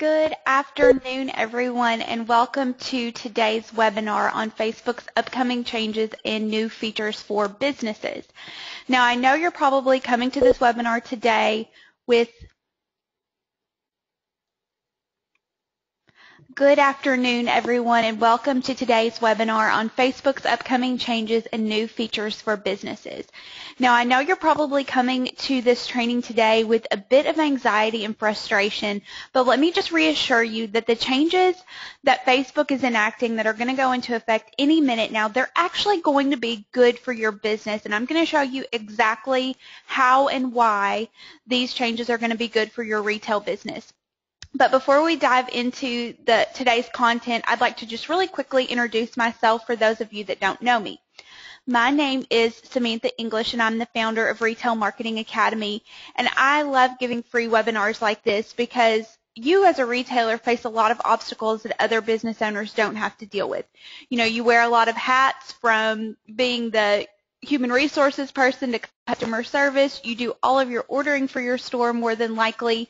Good afternoon, everyone, and welcome to today's webinar on Facebook's upcoming changes and new features for businesses. Now, I know you're probably coming to this webinar today with Good afternoon, everyone, and welcome to today's webinar on Facebook's upcoming changes and new features for businesses. Now, I know you're probably coming to this training today with a bit of anxiety and frustration, but let me just reassure you that the changes that Facebook is enacting that are going to go into effect any minute now, they're actually going to be good for your business, and I'm going to show you exactly how and why these changes are going to be good for your retail business. But before we dive into today's content, I'd like to just really quickly introduce myself for those of you that don't know me. My name is Samantha English, and I'm the founder of Retail Marketing Academy, and I love giving free webinars like this because you as a retailer face a lot of obstacles that other business owners don't have to deal with. You know, you wear a lot of hats, from being the human resources person to customer service. You do all of your ordering for your store more than likely.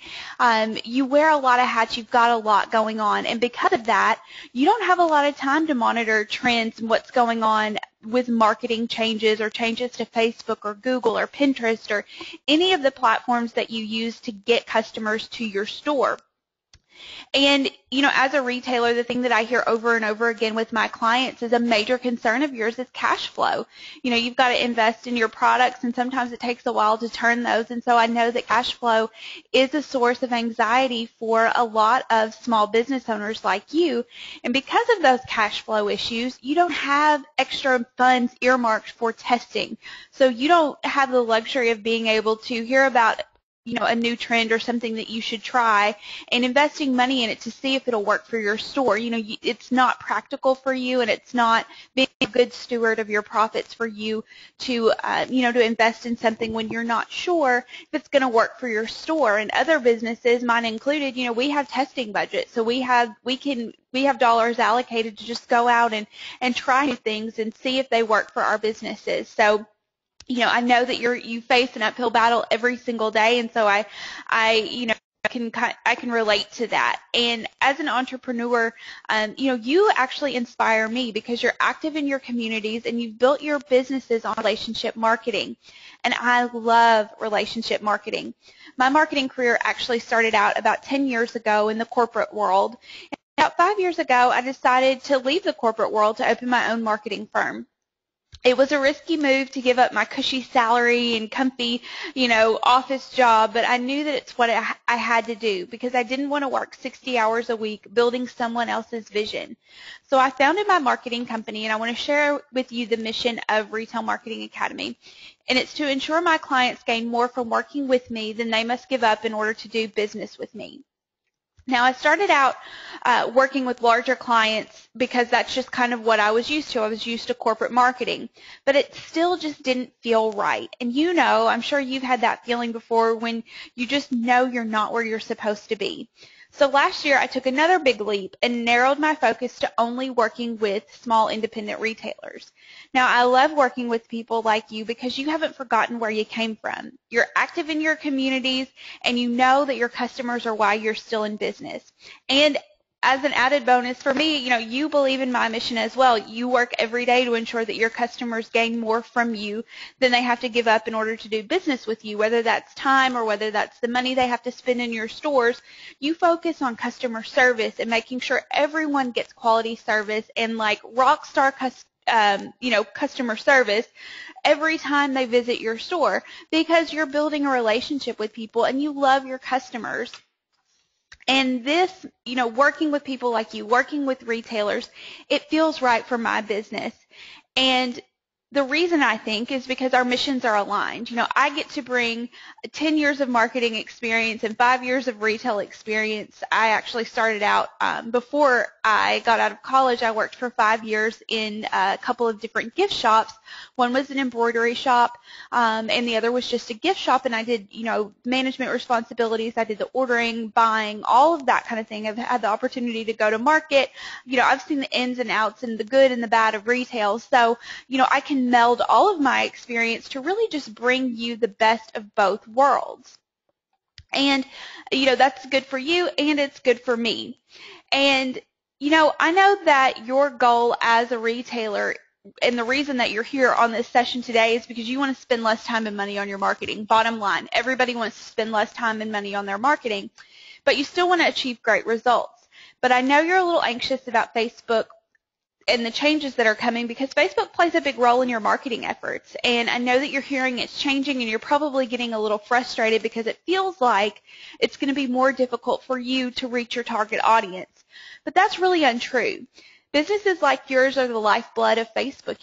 You wear a lot of hats. You've got a lot going on. And because of that, you don't have a lot of time to monitor trends and what's going on with marketing changes or changes to Facebook or Google or Pinterest or any of the platforms that you use to get customers to your store. And, you know, as a retailer, the thing that I hear over and over again with my clients is a major concern of yours is cash flow. You know, you've got to invest in your products, and sometimes it takes a while to turn those. And so I know that cash flow is a source of anxiety for a lot of small business owners like you. And because of those cash flow issues, you don't have extra funds earmarked for testing. So you don't have the luxury of being able to hear about a new trend or something that you should try and investing money in it to see if it'll work for your store. It's not practical for you, and it's not being a good steward of your profits for you to, to invest in something when you're not sure if it's going to work for your store. And other businesses, mine included, we have testing budgets, so we have dollars allocated to just go out and try new things and see if they work for our businesses. So I know that you face an uphill battle every single day, and so I can relate to that. And as an entrepreneur, you actually inspire me because you're active in your communities and you've built your businesses on relationship marketing. And I love relationship marketing. My marketing career actually started out about 10 years ago in the corporate world. And about 5 years ago, I decided to leave the corporate world to open my own marketing firm. It was a risky move to give up my cushy salary and comfy, office job, but I knew that it's what I had to do because I didn't want to work 60 hours a week building someone else's vision. So I founded my marketing company, and I want to share with you the mission of Retail Marketing Academy. And it's to ensure my clients gain more from working with me than they must give up in order to do business with me. Now, I started out working with larger clients because that's just kind of what I was used to. I was used to corporate marketing, but it still just didn't feel right. And I'm sure you've had that feeling before when you just know you're not where you're supposed to be. So last year, I took another big leap and narrowed my focus to only working with small independent retailers. Now, I love working with people like you because you haven't forgotten where you came from. You're active in your communities, and you know that your customers are why you're still in business. And as an added bonus for me, you believe in my mission as well. You work every day to ensure that your customers gain more from you than they have to give up in order to do business with you, whether that's time or whether that's the money they have to spend in your stores. You focus on customer service and making sure everyone gets quality service and like rock star customer service every time they visit your store because you're building a relationship with people and you love your customers. And this, working with people like you, working with retailers, it feels right for my business. And the reason I think is because our missions are aligned. I get to bring 10 years of marketing experience and 5 years of retail experience. I actually started out, before I got out of college, I worked for 5 years in a couple of different gift shops. One was an embroidery shop, and the other was just a gift shop, and I did, management responsibilities. I did the ordering, buying, all of that kind of thing. I've had the opportunity to go to market. I've seen the ins and outs and the good and the bad of retail. So, I can meld all of my experience to really just bring you the best of both worlds. And, that's good for you and it's good for me. And, I know that your goal as a retailer and the reason that you're here on this session today is because you want to spend less time and money on your marketing. Bottom line, everybody wants to spend less time and money on their marketing, but you still want to achieve great results. But I know you're a little anxious about Facebook and the changes that are coming because Facebook plays a big role in your marketing efforts. And I know that you're hearing it's changing and you're probably getting a little frustrated because it feels like it's going to be more difficult for you to reach your target audience. But that's really untrue. Businesses like yours are the lifeblood of Facebook.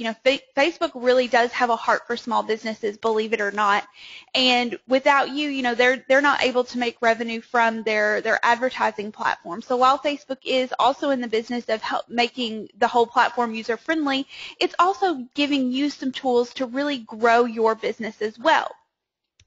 Facebook really does have a heart for small businesses, believe it or not. And without you, they're not able to make revenue from their advertising platform. So while Facebook is also in the business of making the whole platform user friendly, it's also giving you some tools to really grow your business as well.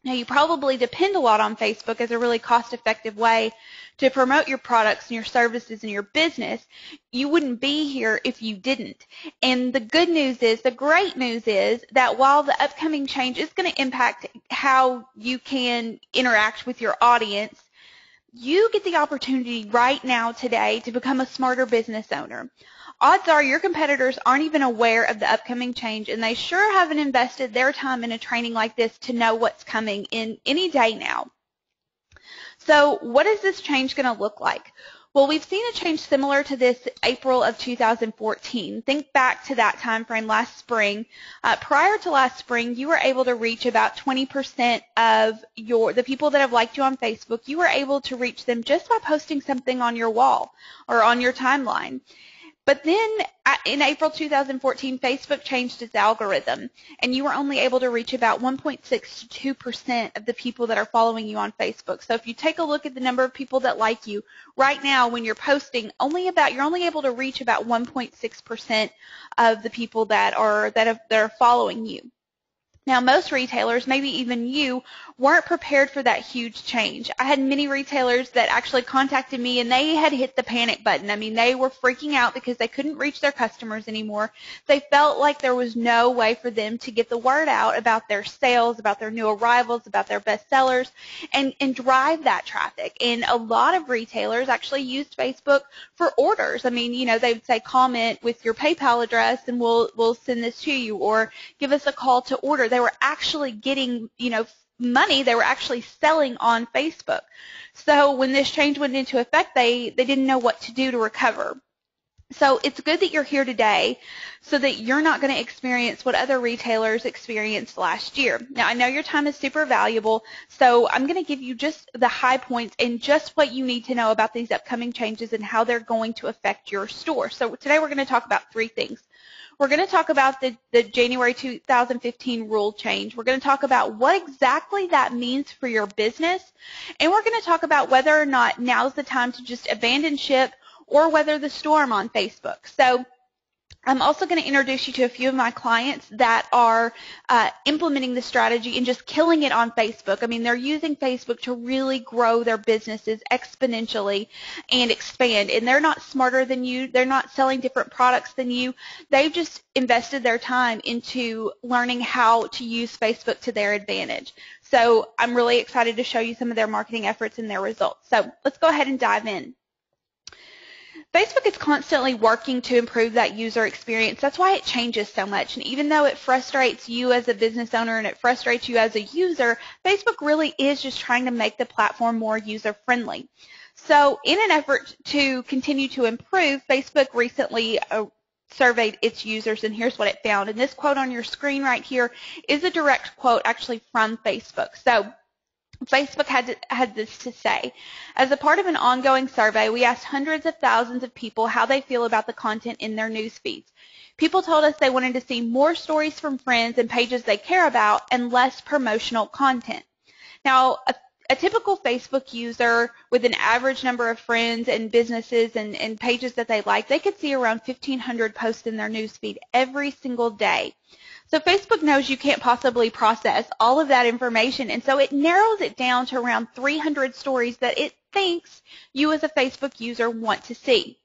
Now, you probably depend a lot on Facebook as a really cost-effective way to promote your products and your services and your business. You wouldn't be here if you didn't. And the great news is that while the upcoming change is going to impact how you can interact with your audience, you get the opportunity right now today to become a smarter business owner. Odds are your competitors aren't even aware of the upcoming change, and they sure haven't invested their time in a training like this to know what's coming in any day now. So what is this change going to look like? Well, we've seen a change similar to this April of 2014. Think back to that time frame last spring. Prior to last spring, you were able to reach about 20% of the people that have liked you on Facebook. You were able to reach them just by posting something on your wall or on your timeline. But then in April 2014, Facebook changed its algorithm, and you were only able to reach about 1.6 to 2% of the people that are following you on Facebook. So if you take a look at the number of people that like you, right now when you're posting, you're only able to reach about 1.6% of the people that are following you. Now, most retailers, maybe even you, weren't prepared for that huge change. I had many retailers that actually contacted me and they had hit the panic button. I mean, they were freaking out because they couldn't reach their customers anymore. They felt like there was no way for them to get the word out about their sales, about their new arrivals, about their best sellers, and drive that traffic. And a lot of retailers actually used Facebook for orders. I mean, they would say comment with your PayPal address and we'll send this to you, or give us a call to order. They were actually getting, money. They were actually selling on Facebook. So when this change went into effect, they didn't know what to do to recover. So it's good that you're here today so that you're not going to experience what other retailers experienced last year. Now, I know your time is super valuable, so I'm going to give you just the high points and just what you need to know about these upcoming changes and how they're going to affect your store. So today we're going to talk about three things. We're going to talk about the January 2015 rule change. We're going to talk about what exactly that means for your business, and we're going to talk about whether or not now's the time to just abandon ship or weather the storm on Facebook. So I'm also going to introduce you to a few of my clients that are implementing the strategy and just killing it on Facebook. I mean, they're using Facebook to really grow their businesses exponentially and expand. And they're not smarter than you. They're not selling different products than you. They've just invested their time into learning how to use Facebook to their advantage. So I'm really excited to show you some of their marketing efforts and their results. So let's go ahead and dive in. Facebook is constantly working to improve that user experience. That's why it changes so much. And even though it frustrates you as a business owner and it frustrates you as a user, Facebook really is just trying to make the platform more user-friendly. So in an effort to continue to improve, Facebook recently surveyed its users, and here's what it found. And this quote on your screen right here is a direct quote actually from Facebook. So Facebook had this to say: as a part of an ongoing survey, we asked hundreds of thousands of people how they feel about the content in their news feeds. People told us they wanted to see more stories from friends and pages they care about and less promotional content. Now, a typical Facebook user with an average number of friends and businesses and pages that they like, they could see around 1,500 posts in their news feed every single day. So Facebook knows you can't possibly process all of that information, and so it narrows it down to around 300 stories that it thinks you as a Facebook user want to see.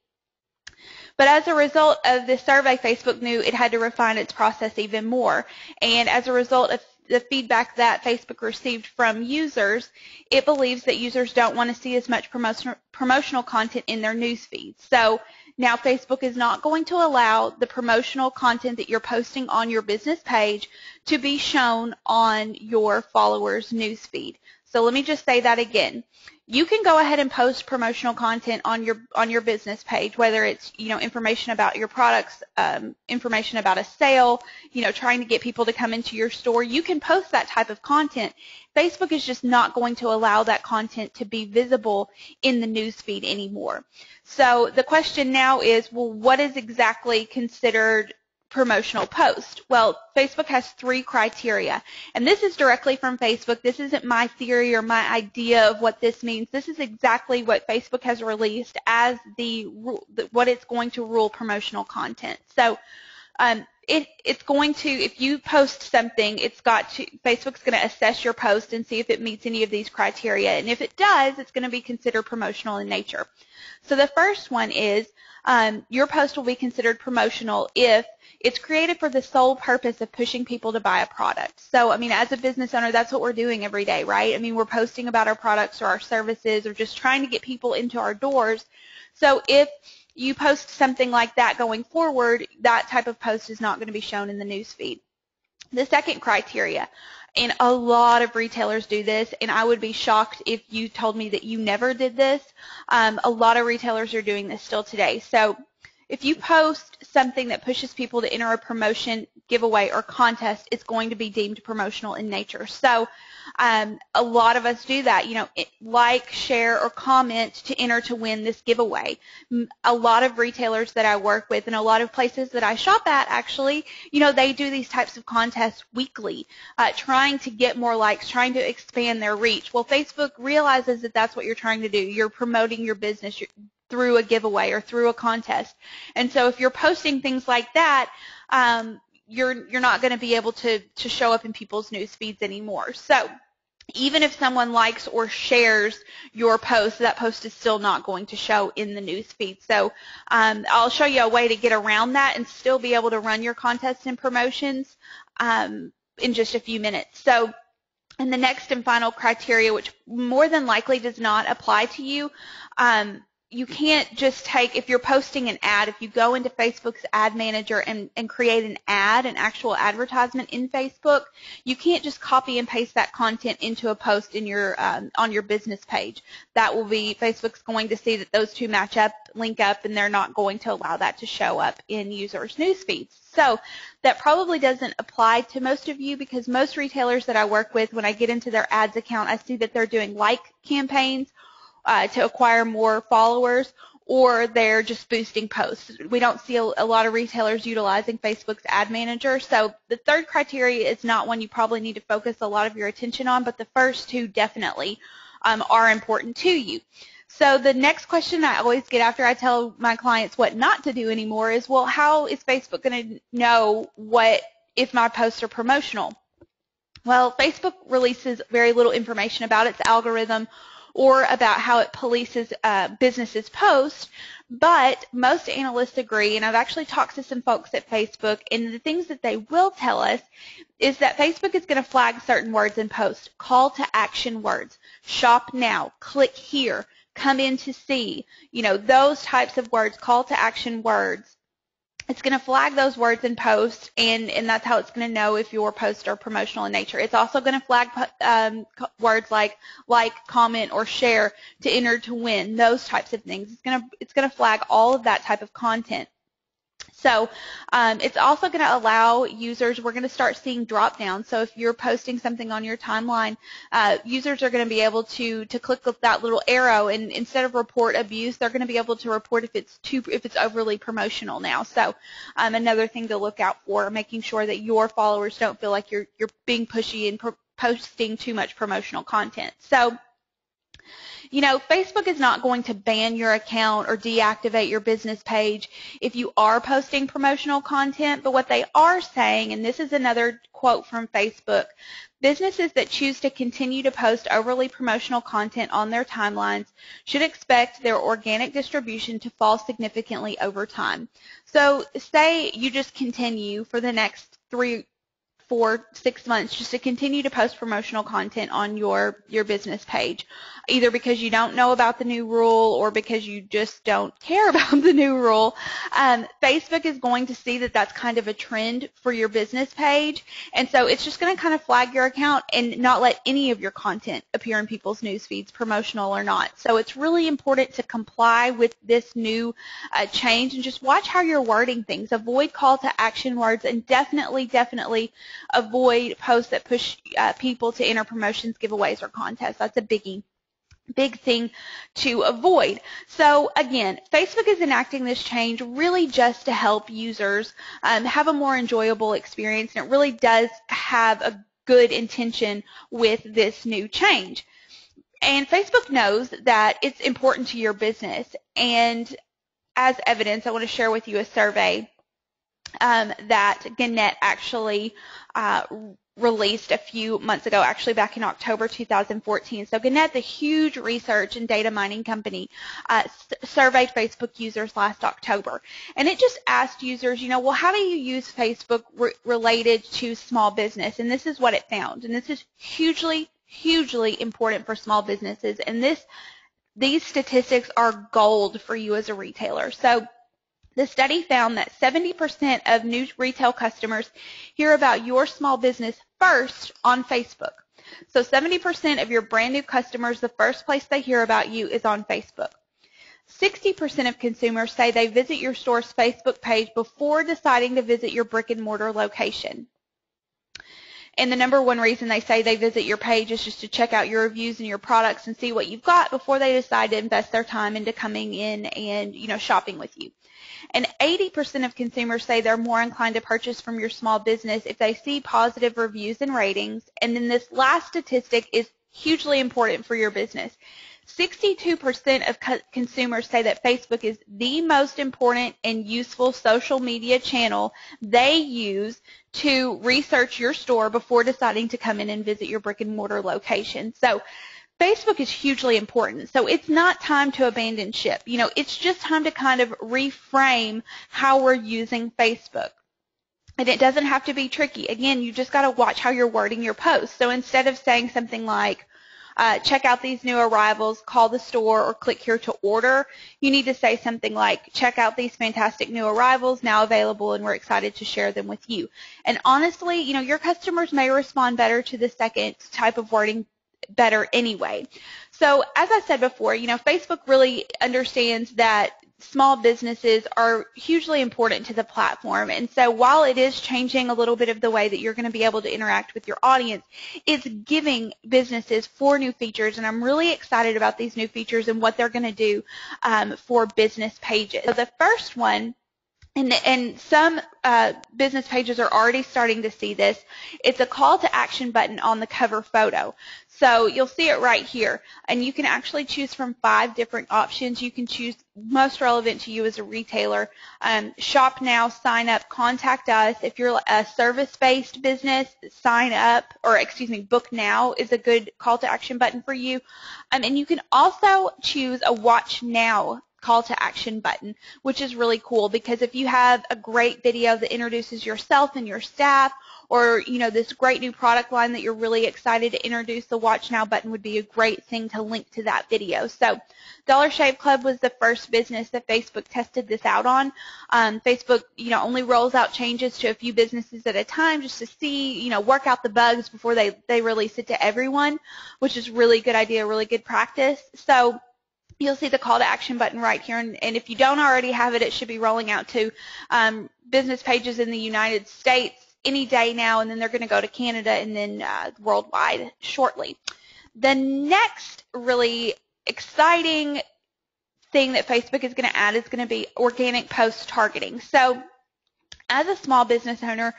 But as a result of this survey, Facebook knew it had to refine its process even more. And as a result of the feedback that Facebook received from users, it believes that users don't want to see as much promotional content in their news feeds. So now Facebook is not going to allow the promotional content that you're posting on your business page to be shown on your followers' news feed. So let me just say that again. You can go ahead and post promotional content on your business page, whether it's, you know, information about your products, information about a sale, you know, trying to get people to come into your store. You can post that type of content. Facebook is just not going to allow that content to be visible in the news feed anymore. So the question now is, well, what is exactly considered promotional post? Well, Facebook has 3 criteria, and this is directly from Facebook. This isn't my theory or my idea of what this means. This is exactly what Facebook has released as what it's going to rule promotional content. So it's going to, if you post something, Facebook's going to assess your post and see if it meets any of these criteria, and if it does, it's going to be considered promotional in nature. So the first one is your post will be considered promotional if it's created for the sole purpose of pushing people to buy a product. So, I mean, as a business owner, that's what we're doing every day, right? I mean, we're posting about our products or our services or just trying to get people into our doors. So if you post something like that going forward, that type of post is not going to be shown in the news feed. The second criteria, and a lot of retailers do this, and I would be shocked if you told me that you never did this. A lot of retailers are doing this still today. So if you post something that pushes people to enter a promotion, giveaway, or contest, it's going to be deemed promotional in nature. So a lot of us do that, you know, like, share, or comment to enter to win this giveaway. A lot of retailers that I work with and a lot of places that I shop at, actually, you know, they do these types of contests weekly, trying to get more likes, trying to expand their reach. Well, Facebook realizes that that's what you're trying to do. You're promoting your business through a giveaway or through a contest. And so if you're posting things like that, you're not going to be able to show up in people's news feeds anymore. So even if someone likes or shares your post, that post is still not going to show in the news feed. So I'll show you a way to get around that and still be able to run your contests and promotions in just a few minutes. So, and the next and final criteria, which more than likely does not apply to you, you can't just take, if you're posting an ad, if you go into Facebook's ad manager and create an ad, an actual advertisement in Facebook, you can't just copy and paste that content into a post in your on your business page. That will be, Facebook's going to see that those two match up, link up, and they're not going to allow that to show up in users' news feeds. So that probably doesn't apply to most of you, because most retailers that I work with, when I get into their ads account, I see that they're doing like campaigns to acquire more followers, or they're just boosting posts. We don't see a lot of retailers utilizing Facebook's ad manager. So the third criteria is not one you probably need to focus a lot of your attention on, but the first two definitely are important to you. So the next question I always get after I tell my clients what not to do anymore is, well, how is Facebook going to know if my posts are promotional? Well, Facebook releases very little information about its algorithm or about how it polices businesses' posts, but most analysts agree, and I've actually talked to some folks at Facebook, and the things that they will tell us is that Facebook is going to flag certain words in posts, call to action words, shop now, click here, come in to see, you know, those types of words, call to action words. It's going to flag those words in posts, and that's how it's going to know if your posts are promotional in nature. It's also going to flag words like, comment, or share to enter to win, those types of things. It's going to flag all of that type of content. So it's also going to allow users, we're going to start seeing drop down. So if you're posting something on your timeline, users are going to be able to click that little arrow, and instead of report abuse, they're going to be able to report if it's overly promotional now. So another thing to look out for, making sure that your followers don't feel like you're being pushy and posting too much promotional content. So, you know, Facebook is not going to ban your account or deactivate your business page if you are posting promotional content, but what they are saying, and this is another quote from Facebook, businesses that choose to continue to post overly promotional content on their timelines should expect their organic distribution to fall significantly over time. So say you just continue for the next for 6 months just to continue to post promotional content on your business page, either because you don't know about the new rule or because you just don't care about the new rule. Facebook is going to see that that's kind of a trend for your business page, and so it's just going to kind of flag your account and not let any of your content appear in people's news feeds, promotional or not. So it's really important to comply with this new change and just watch how you're wording things. Avoid call to action words, and definitely avoid posts that push people to enter promotions, giveaways, or contests. That's a big thing to avoid. So again, Facebook is enacting this change really just to help users have a more enjoyable experience, and it really does have a good intention with this new change. And Facebook knows that it's important to your business, and as evidence, I want to share with you a survey that Gannett actually released a few months ago, actually back in October 2014. So Gannett, the huge research and data mining company, surveyed Facebook users last October. And it just asked users, well, how do you use Facebook related to small business? And this is what it found. And this is hugely important for small businesses. And these statistics are gold for you as a retailer. So the study found that 70% of new retail customers hear about your small business first on Facebook. So 70% of your brand new customers, the first place they hear about you is on Facebook. 60% of consumers say they visit your store's Facebook page before deciding to visit your brick and mortar location. And the number one reason they say they visit your page is just to check out your reviews and your products and see what you've got before they decide to invest their time into coming in and, shopping with you. And 80% of consumers say they're more inclined to purchase from your small business if they see positive reviews and ratings. And then this last statistic is hugely important for your business. 62% of consumers say that Facebook is the most important and useful social media channel they use to research your store before deciding to come in and visit your brick and mortar location. So Facebook is hugely important. So it's not time to abandon ship. It's just time to kind of reframe how we're using Facebook. And it doesn't have to be tricky. Again, you just got to watch how you're wording your post. So instead of saying something like, check out these new arrivals, call the store, or click here to order, you need to say something like, check out these fantastic new arrivals now available, and we're excited to share them with you. And honestly, your customers may respond better to the second type of wording better anyway. So as I said before, Facebook really understands that small businesses are hugely important to the platform. And so while it is changing a little bit of the way that you're going to be able to interact with your audience, it's giving businesses 4 new features. And I'm really excited about these new features and what they're going to do for business pages. So the first one, and some business pages are already starting to see this, it's a call to action button on the cover photo. So you'll see it right here, and you can actually choose from 5 different options. You can choose most relevant to you as a retailer. Shop now, sign up, contact us. If you're a service-based business, sign up, or book now is a good call to action button for you. And you can also choose a watch now call to action button, which is really cool, because if you have a great video that introduces yourself and your staff, or this great new product line that you're really excited to introduce, the watch now button would be a great thing to link to that video. So Dollar Shave Club was the first business that Facebook tested this out on. Facebook only rolls out changes to a few businesses at a time just to see, work out the bugs before they release it to everyone, which is a really good idea, really good practice. So you'll see the call to action button right here, and if you don't already have it, it should be rolling out to business pages in the United States any day now, and then they're going to go to Canada and then worldwide shortly. The next really exciting thing that Facebook is going to add is going to be organic post targeting. So as a small business owner,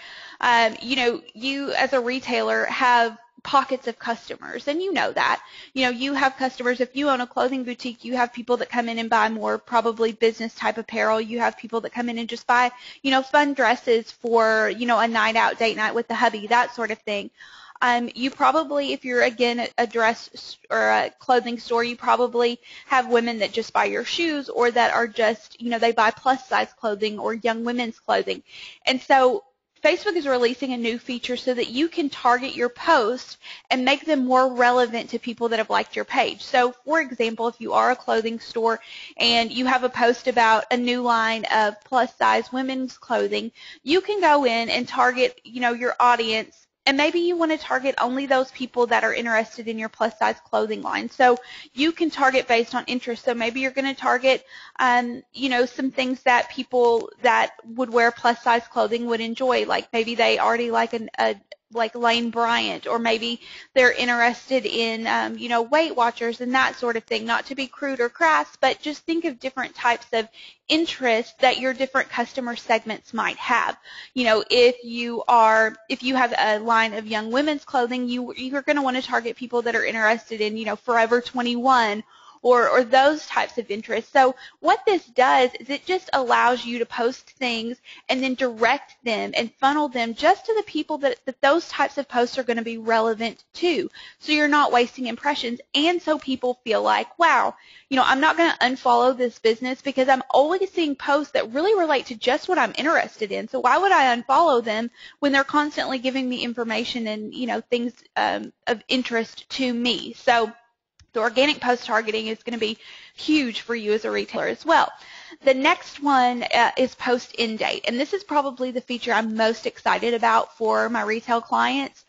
you as a retailer have pockets of customers, and that. You have customers. If you own a clothing boutique, you have people that come in and buy more probably business type apparel. You have people that come in and just buy, fun dresses for, a night out, date night with the hubby, that sort of thing. You probably, if you're, again, a dress or a clothing store, you probably have women that just buy your shoes, or that are just, they buy plus size clothing or young women's clothing. And so Facebook is releasing a new feature so that you can target your posts and make them more relevant to people that have liked your page. So, for example, if you are a clothing store and you have a post about a new line of plus-size women's clothing, you can go in and target, your audience. And maybe you want to target only those people that are interested in your plus-size clothing line. So you can target based on interest. So maybe you're going to target, some things that people that would wear plus-size clothing would enjoy. Like maybe they already like like Lane Bryant, or maybe they're interested in, Weight Watchers and that sort of thing. Not to be crude or crass, but just think of different types of interests that your different customer segments might have. If you have a line of young women's clothing, you're going to want to target people that are interested in, Forever 21, or those types of interests. So what this does is it just allows you to post things and then direct them and funnel them just to the people that those types of posts are going to be relevant to. So you're not wasting impressions, and so people feel like, wow, I'm not going to unfollow this business because I'm always seeing posts that really relate to just what I'm interested in. So why would I unfollow them when they're constantly giving me information and, things of interest to me? So the organic post targeting is going to be huge for you as a retailer as well. The next one is post end date, and this is probably the feature I'm most excited about for my retail clients.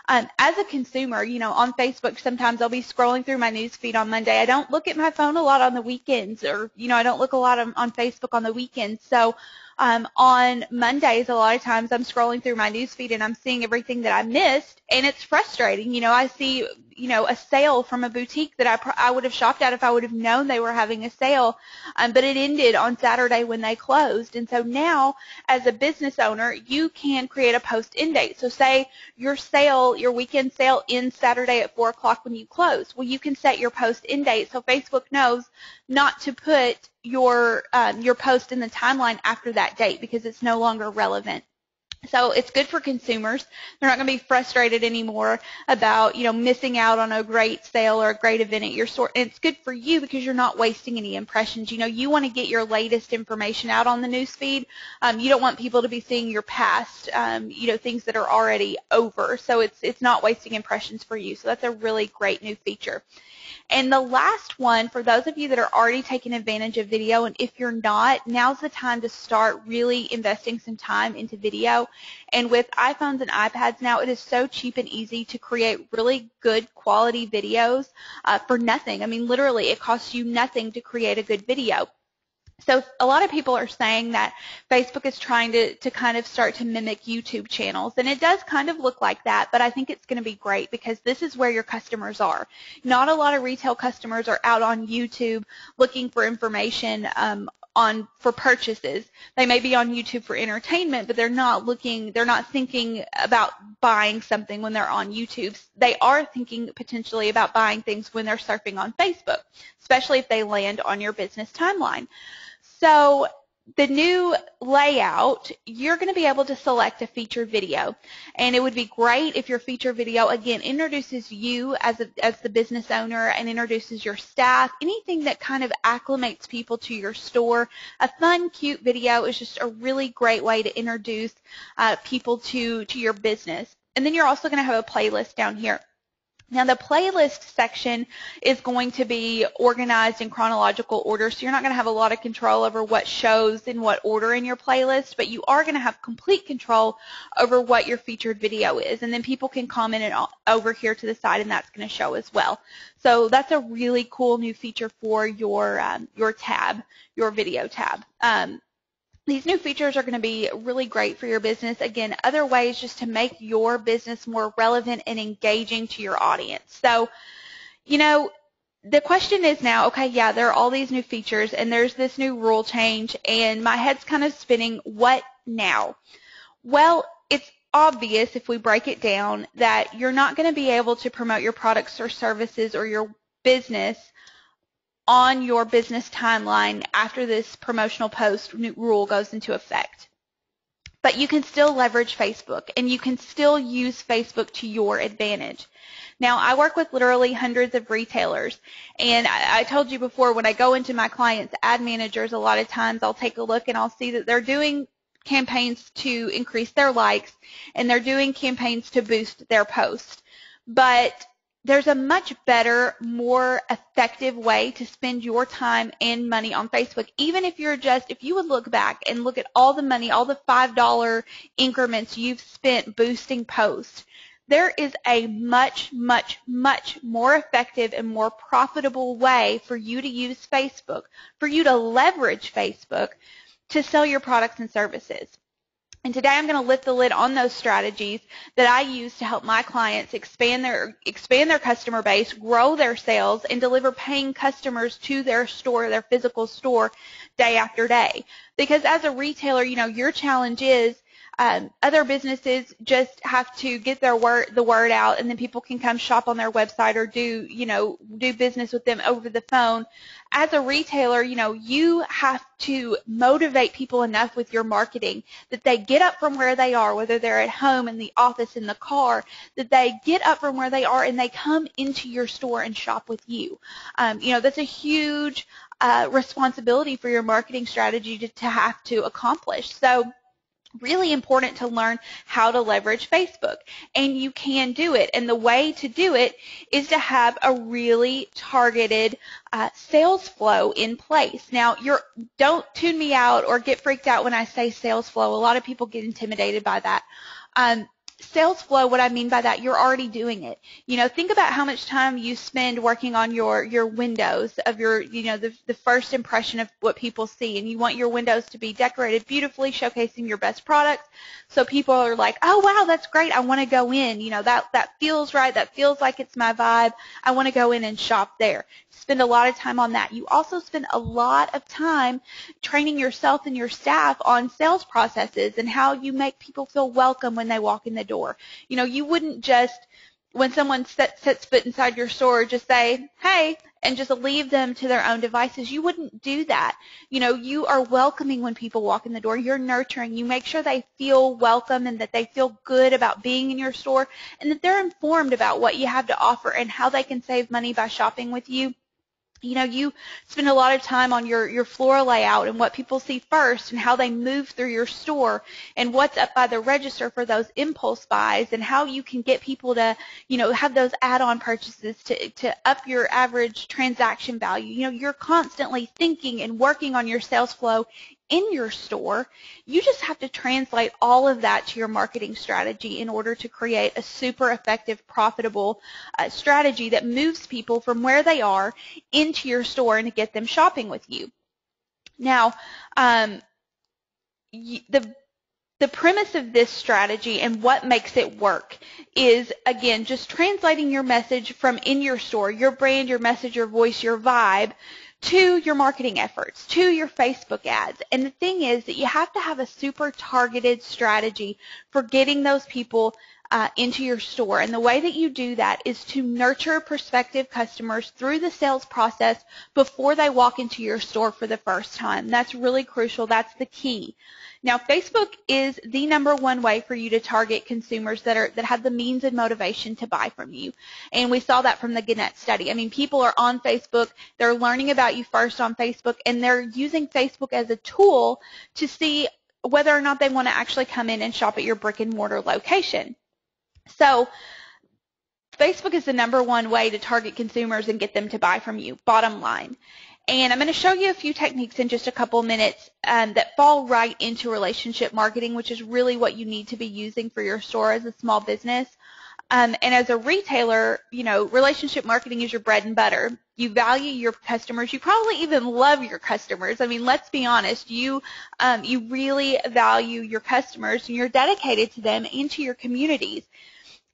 As a consumer, on Facebook, sometimes I'll be scrolling through my news feed on Monday. I don't look at my phone a lot on the weekends, or, I don't look a lot on Facebook on the weekends. So on Mondays, a lot of times I'm scrolling through my news feed and I'm seeing everything that I missed, and it's frustrating. I see, a sale from a boutique that I would have shopped at if I would have known they were having a sale, but it ended on Saturday when they closed. And so now, as a business owner, you can create a post end date. So say your weekend sale ends Saturday at 4 o'clock when you close. Well, you can set your post end date so Facebook knows not to put your post in the timeline after that date because it's no longer relevant. So it's good for consumers. They're not going to be frustrated anymore about, missing out on a great sale or a great event at your store. And it's good for you because you're not wasting any impressions. You want to get your latest information out on the news feed. You don't want people to be seeing your past, things that are already over. So it's not wasting impressions for you. So that's a really great new feature. And the last one, for those of you that are already taking advantage of video, and if you're not, now's the time to start really investing some time into video. And with iPhones and iPads now, it is so cheap and easy to create really good quality videos for nothing. I mean, literally, it costs you nothing to create a good video. So a lot of people are saying that Facebook is trying to kind of start to mimic YouTube channels, and it does kind of look like that, but I think it's going to be great because this is where your customers are. Not a lot of retail customers are out on YouTube looking for information for purchases. They may be on YouTube for entertainment, but they're not thinking about buying something when they're on YouTube. They are thinking potentially about buying things when they're surfing on Facebook, especially if they land on your business timeline. So the new layout, you're going to be able to select a featured video, and it would be great if your featured video, again, introduces you as the business owner and introduces your staff, anything that kind of acclimates people to your store. A fun, cute video is just a really great way to introduce people to your business. And then you're also going to have a playlist down here. Now, the playlist section is going to be organized in chronological order, so you're not going to have a lot of control over what shows in what order in your playlist, but you are going to have complete control over what your featured video is. And then people can comment it over here to the side, and that's going to show as well. So that's a really cool new feature for your tab, your video tab. These new features are going to be really great for your business. Again, other ways just to make your business more relevant and engaging to your audience. So, the question is now, okay, yeah, there are all these new features and there's this new rule change and my head's kind of spinning. What now? Well, it's obvious if we break it down that you're not going to be able to promote your products or services or your business on your business timeline after this promotional post rule goes into effect. But you can still leverage Facebook, and you can still use Facebook to your advantage. Now, I work with literally hundreds of retailers, and I told you before, when I go into my clients' ad managers, a lot of times I'll take a look and I'll see that they're doing campaigns to increase their likes, and they're doing campaigns to boost their post. But there's a much better, more effective way to spend your time and money on Facebook. Even if if you would look back and look at all the money, all the $5 increments you've spent boosting posts, there is a much, much, much more effective and more profitable way for you to use Facebook, for you to leverage Facebook to sell your products and services. And today I'm going to lift the lid on those strategies that I use to help my clients expand their customer base, grow their sales, and deliver paying customers to their store, their physical store, day after day. Because as a retailer, your challenge is other businesses just have to get the word out, and then people can come shop on their website or do business with them over the phone. As a retailer, you have to motivate people enough with your marketing that they get up from where they are, whether they're at home, in the office, in the car, that they get up from where they are and they come into your store and shop with you. That's a huge responsibility for your marketing strategy to have to accomplish. So really important to learn how to leverage Facebook, and you can do it. And the way to do it is to have a really targeted sales flow in place. Now, don't tune me out or get freaked out when I say sales flow. A lot of people get intimidated by that. Sales flow, what I mean by that, you're already doing it. Think about how much time you spend working on your windows of the first impression of what people see, and you want your windows to be decorated beautifully, showcasing your best products, so people are like, oh wow, that's great, I want to go in, that feels right, that feels like it's my vibe, I want to go in and shop there. Spend a lot of time on that. You also spend a lot of time training yourself and your staff on sales processes and how you make people feel welcome when they walk in the door. You wouldn't just, when someone sets foot inside your store, just say, hey, and just leave them to their own devices. You wouldn't do that. You are welcoming when people walk in the door. You're nurturing. You make sure they feel welcome and that they feel good about being in your store, and that they're informed about what you have to offer and how they can save money by shopping with you. You spend a lot of time on your floor layout and what people see first and how they move through your store and what's up by the register for those impulse buys and how you can get people to, have those add-on purchases to up your average transaction value. You're constantly thinking and working on your sales flow in your store. You just have to translate all of that to your marketing strategy in order to create a super effective, profitable strategy that moves people from where they are into your store and to get them shopping with you. Now, the premise of this strategy and what makes it work is, again, just translating your message from in your store, your brand, your message, your voice, your vibe, to your marketing efforts, to your Facebook ads. And the thing is that you have to have a super targeted strategy for getting those people into your store. And the way that you do that is to nurture prospective customers through the sales process before they walk into your store for the first time. That's really crucial. That's the key. Now, Facebook is the #1 way for you to target consumers that have the means and motivation to buy from you. And we saw that from the Gannett study. I mean, people are on Facebook, they're learning about you first on Facebook, and they're using Facebook as a tool to see whether or not they want to actually come in and shop at your brick and mortar location. So Facebook is the #1 way to target consumers and get them to buy from you, bottom line. And I'm going to show you a few techniques in just a couple minutes that fall right into relationship marketing, which is really what you need to be using for your store as a small business. And as a retailer, relationship marketing is your bread and butter. You value your customers. You probably even love your customers. I mean, let's be honest. You really value your customers, and you're dedicated to them and to your communities.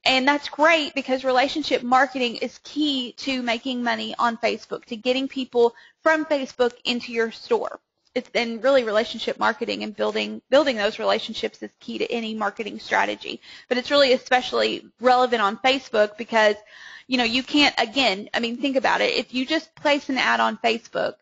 And that's great because relationship marketing is key to making money on Facebook, to getting people from Facebook into your store. And really relationship marketing and building those relationships is key to any marketing strategy. But it's really especially relevant on Facebook because, you can't, again, I mean, think about it. If you just place an ad on Facebook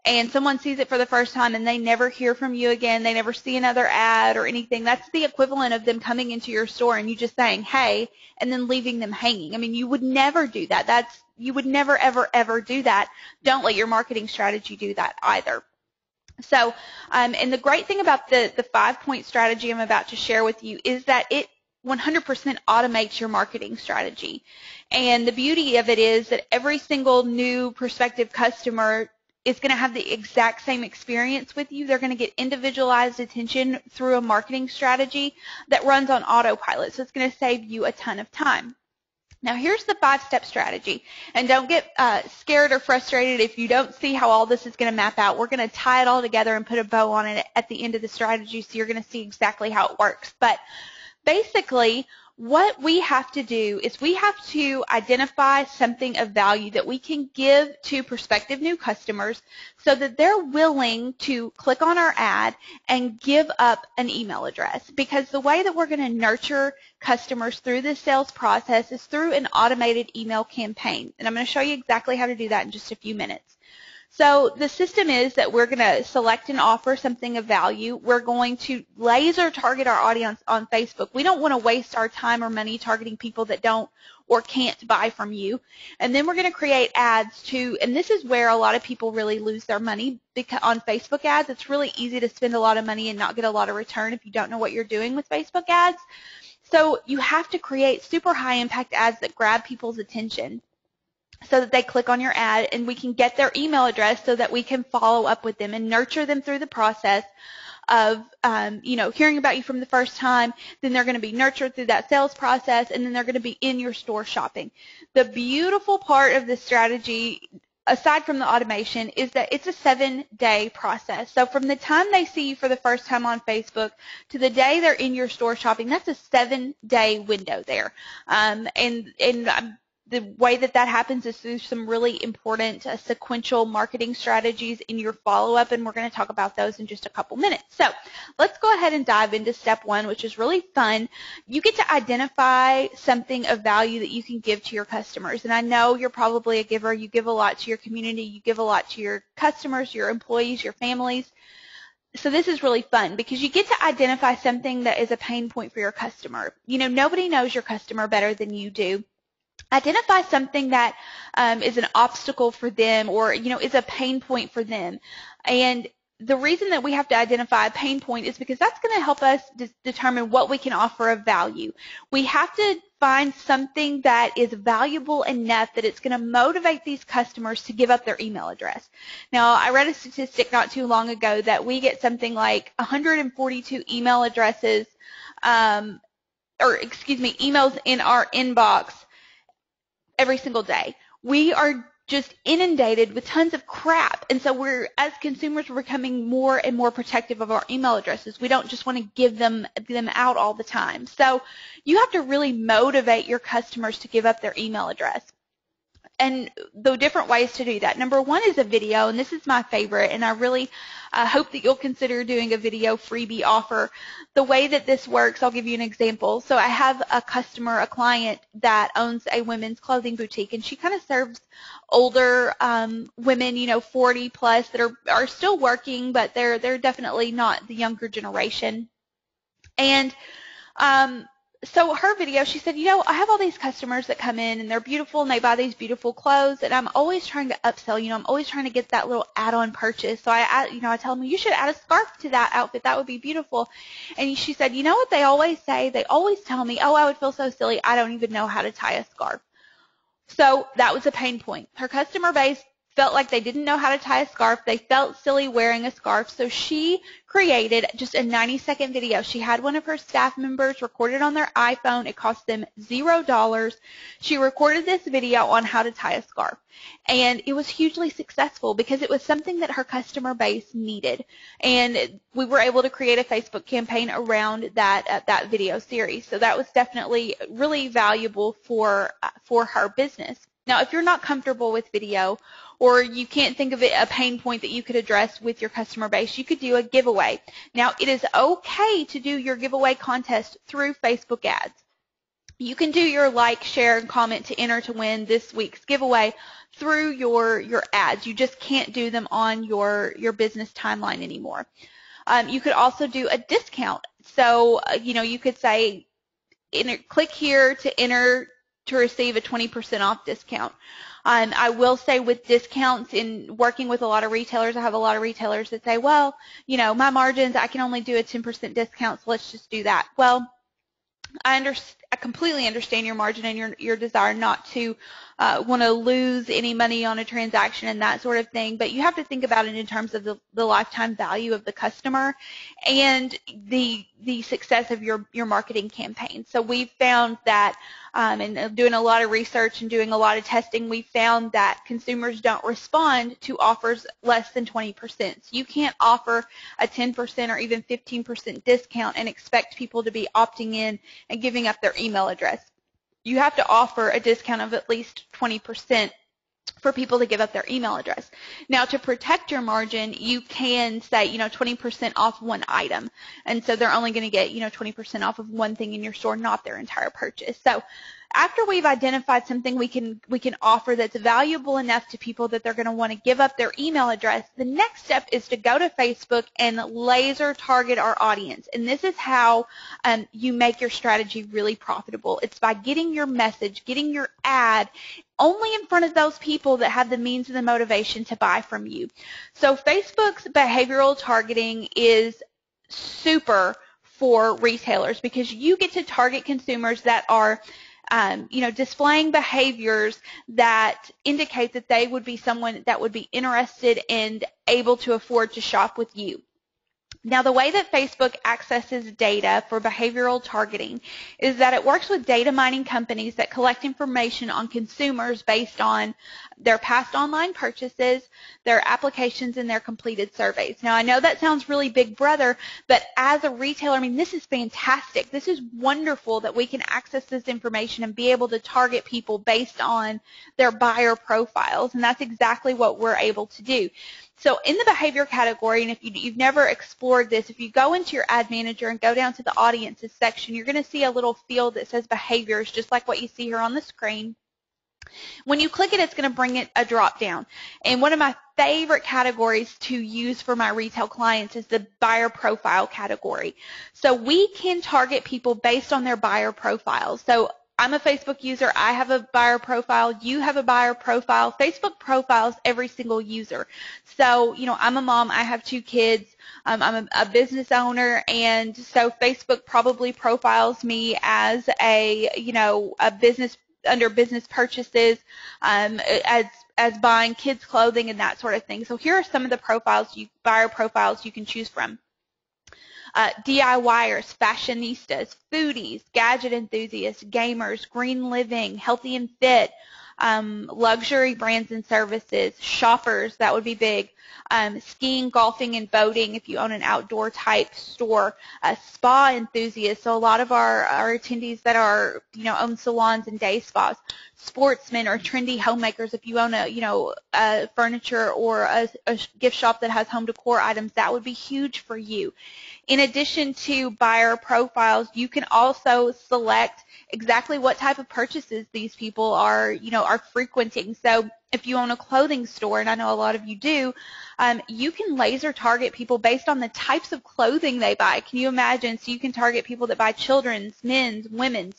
and someone sees it for the first time and they never hear from you again, they never see another ad or anything, that's the equivalent of them coming into your store and you just saying, hey, and then leaving them hanging. I mean, you would never do that. You would never, ever, ever do that. Don't let your marketing strategy do that either. So, and the great thing about the 5-point strategy I'm about to share with you is that it 100% automates your marketing strategy. And the beauty of it is that every single new prospective customer is going to have the exact same experience with you. They're going to get individualized attention through a marketing strategy that runs on autopilot. So it's going to save you a ton of time. Now here's the 5-step strategy, and don't get scared or frustrated if you don't see how all this is going to map out. We're going to tie it all together and put a bow on it at the end of the strategy, so you're going to see exactly how it works. But basically, what we have to do is we have to identify something of value that we can give to prospective new customers so that they're willing to click on our ad and give up an email address. Because the way that we're going to nurture customers through this sales process is through an automated email campaign. And I'm going to show you exactly how to do that in just a few minutes. So the system is that we're going to select and offer something of value. We're going to laser target our audience on Facebook. We don't want to waste our time or money targeting people that don't or can't buy from you. And then we're going to create ads too, and this is where a lot of people really lose their money because on Facebook ads. It's really easy to spend a lot of money and not get a lot of return if you don't know what you're doing with Facebook ads. So you have to create super high impact ads that grab people's attention so that they click on your ad, and we can get their email address so that we can follow up with them and nurture them through the process of, hearing about you from the first time. Then they're going to be nurtured through that sales process, and then they're going to be in your store shopping. The beautiful part of this strategy, aside from the automation, is that it's a 7-day process. So from the time they see you for the first time on Facebook to the day they're in your store shopping, that's a 7-day window there. The way that happens is through some really important sequential marketing strategies in your follow-up, and we're going to talk about those in just a couple minutes. So let's go ahead and dive into step 1, which is really fun. You get to identify something of value that you can give to your customers. And I know you're probably a giver. You give a lot to your community. You give a lot to your customers, your employees, your families. So this is really fun because you get to identify something that is a pain point for your customer. Nobody knows your customer better than you do. Identify something that is an obstacle for them or, is a pain point for them. And the reason that we have to identify a pain point is because that's going to help us determine what we can offer of value. We have to find something that is valuable enough that it's going to motivate these customers to give up their email address. Now, I read a statistic not too long ago that we get something like 142 email addresses, emails in our inbox every single day. We are just inundated with tons of crap. And so as consumers, we're becoming more and more protective of our email addresses. We don't just want to give them out all the time. So you have to really motivate your customers to give up their email address. And the different ways to do that. Number 1 is a video, and this is my favorite, and I really hope that you'll consider doing a video freebie offer. The way that this works, I'll give you an example. So I have a client that owns a women's clothing boutique, and she kind of serves older women, 40 plus that are still working, but they're definitely not the younger generation. And so her video, she said, I have all these customers that come in and they're beautiful and they buy these beautiful clothes, and I'm always trying to upsell, I'm always trying to get that little add-on purchase. So I tell them, you should add a scarf to that outfit. That would be beautiful. And she said, you know what they always say? They always tell me, oh, I would feel so silly. I don't even know how to tie a scarf. So that was a pain point. Her customer base felt like they didn't know how to tie a scarf. They felt silly wearing a scarf. So she created just a 90-second video. She had one of her staff members record it on their iPhone. It cost them $0. She recorded this video on how to tie a scarf. And it was hugely successful because it was something that her customer base needed. And we were able to create a Facebook campaign around that video series. So that was definitely really valuable for her business. Now, if you're not comfortable with video or you can't think of a pain point that you could address with your customer base, you could do a giveaway. Now, it is okay to do your giveaway contest through Facebook ads. You can do your like, share, and comment to enter to win this week's giveaway through your ads. You just can't do them on your business timeline anymore. You could also do a discount. So, you could say, click here to enter to receive a 20% off discount. I will say with discounts, in working with a lot of retailers, I have a lot of retailers that say, well, my margins, I can only do a 10% discount, so let's just do that. Well, I completely understand your margin and your desire not to want to lose any money on a transaction and that sort of thing, but you have to think about it in terms of the lifetime value of the customer and the success of your marketing campaign. So we've found that, and doing a lot of research and doing a lot of testing, we found that consumers don't respond to offers less than 20%. So you can't offer a 10% or even 15% discount and expect people to be opting in and giving up their email address. You have to offer a discount of at least 20% for people to give up their email address. Now, to protect your margin, you can say, 20% off one item. And so they're only going to get, 20% off of one thing in your store, not their entire purchase. So after we've identified something we can offer that's valuable enough to people that they're going to want to give up their email address, the next step is to go to Facebook and laser target our audience. And this is how you make your strategy really profitable. It's by getting your message, getting your ad only in front of those people that have the means and the motivation to buy from you. So Facebook's behavioral targeting is super for retailers because you get to target consumers that are displaying behaviors that indicate that they would be someone that would be interested and able to afford to shop with you. Now, the way that Facebook accesses data for behavioral targeting is that it works with data mining companies that collect information on consumers based on their past online purchases, their applications, and their completed surveys. Now, I know that sounds really big brother, but as a retailer, this is fantastic. This is wonderful that we can access this information and be able to target people based on their buyer profiles, and that's exactly what we're able to do. So in the behavior category, and if you've never explored this, if you go into your ad manager and go down to the audiences section, you're going to see a little field that says behaviors, just like what you see here on the screen. When you click it, it's going to bring it a drop down. And one of my favorite categories to use for my retail clients is the buyer profile category. So we can target people based on their buyer profiles. So I'm a Facebook user. I have a buyer profile. You have a buyer profile. Facebook profiles every single user. So, I'm a mom. I have 2 kids. I'm a business owner, and so Facebook probably profiles me as a business under business purchases, as buying kids clothing and that sort of thing. So here are some of the buyer profiles you can choose from. DIYers, fashionistas, foodies, gadget enthusiasts, gamers, green living, healthy and fit, luxury brands and services, shoppers, that would be big, skiing, golfing, and boating if you own an outdoor type store, spa enthusiasts, so a lot of our attendees that are, own salons and day spas, sportsmen or trendy homemakers, if you own a furniture or a gift shop that has home decor items, that would be huge for you. In addition to buyer profiles, you can also select exactly what type of purchases these people are frequenting. So if you own a clothing store, and I know a lot of you do, you can laser target people based on the types of clothing they buy. Can you imagine? So you can target people that buy children's, men's, women's.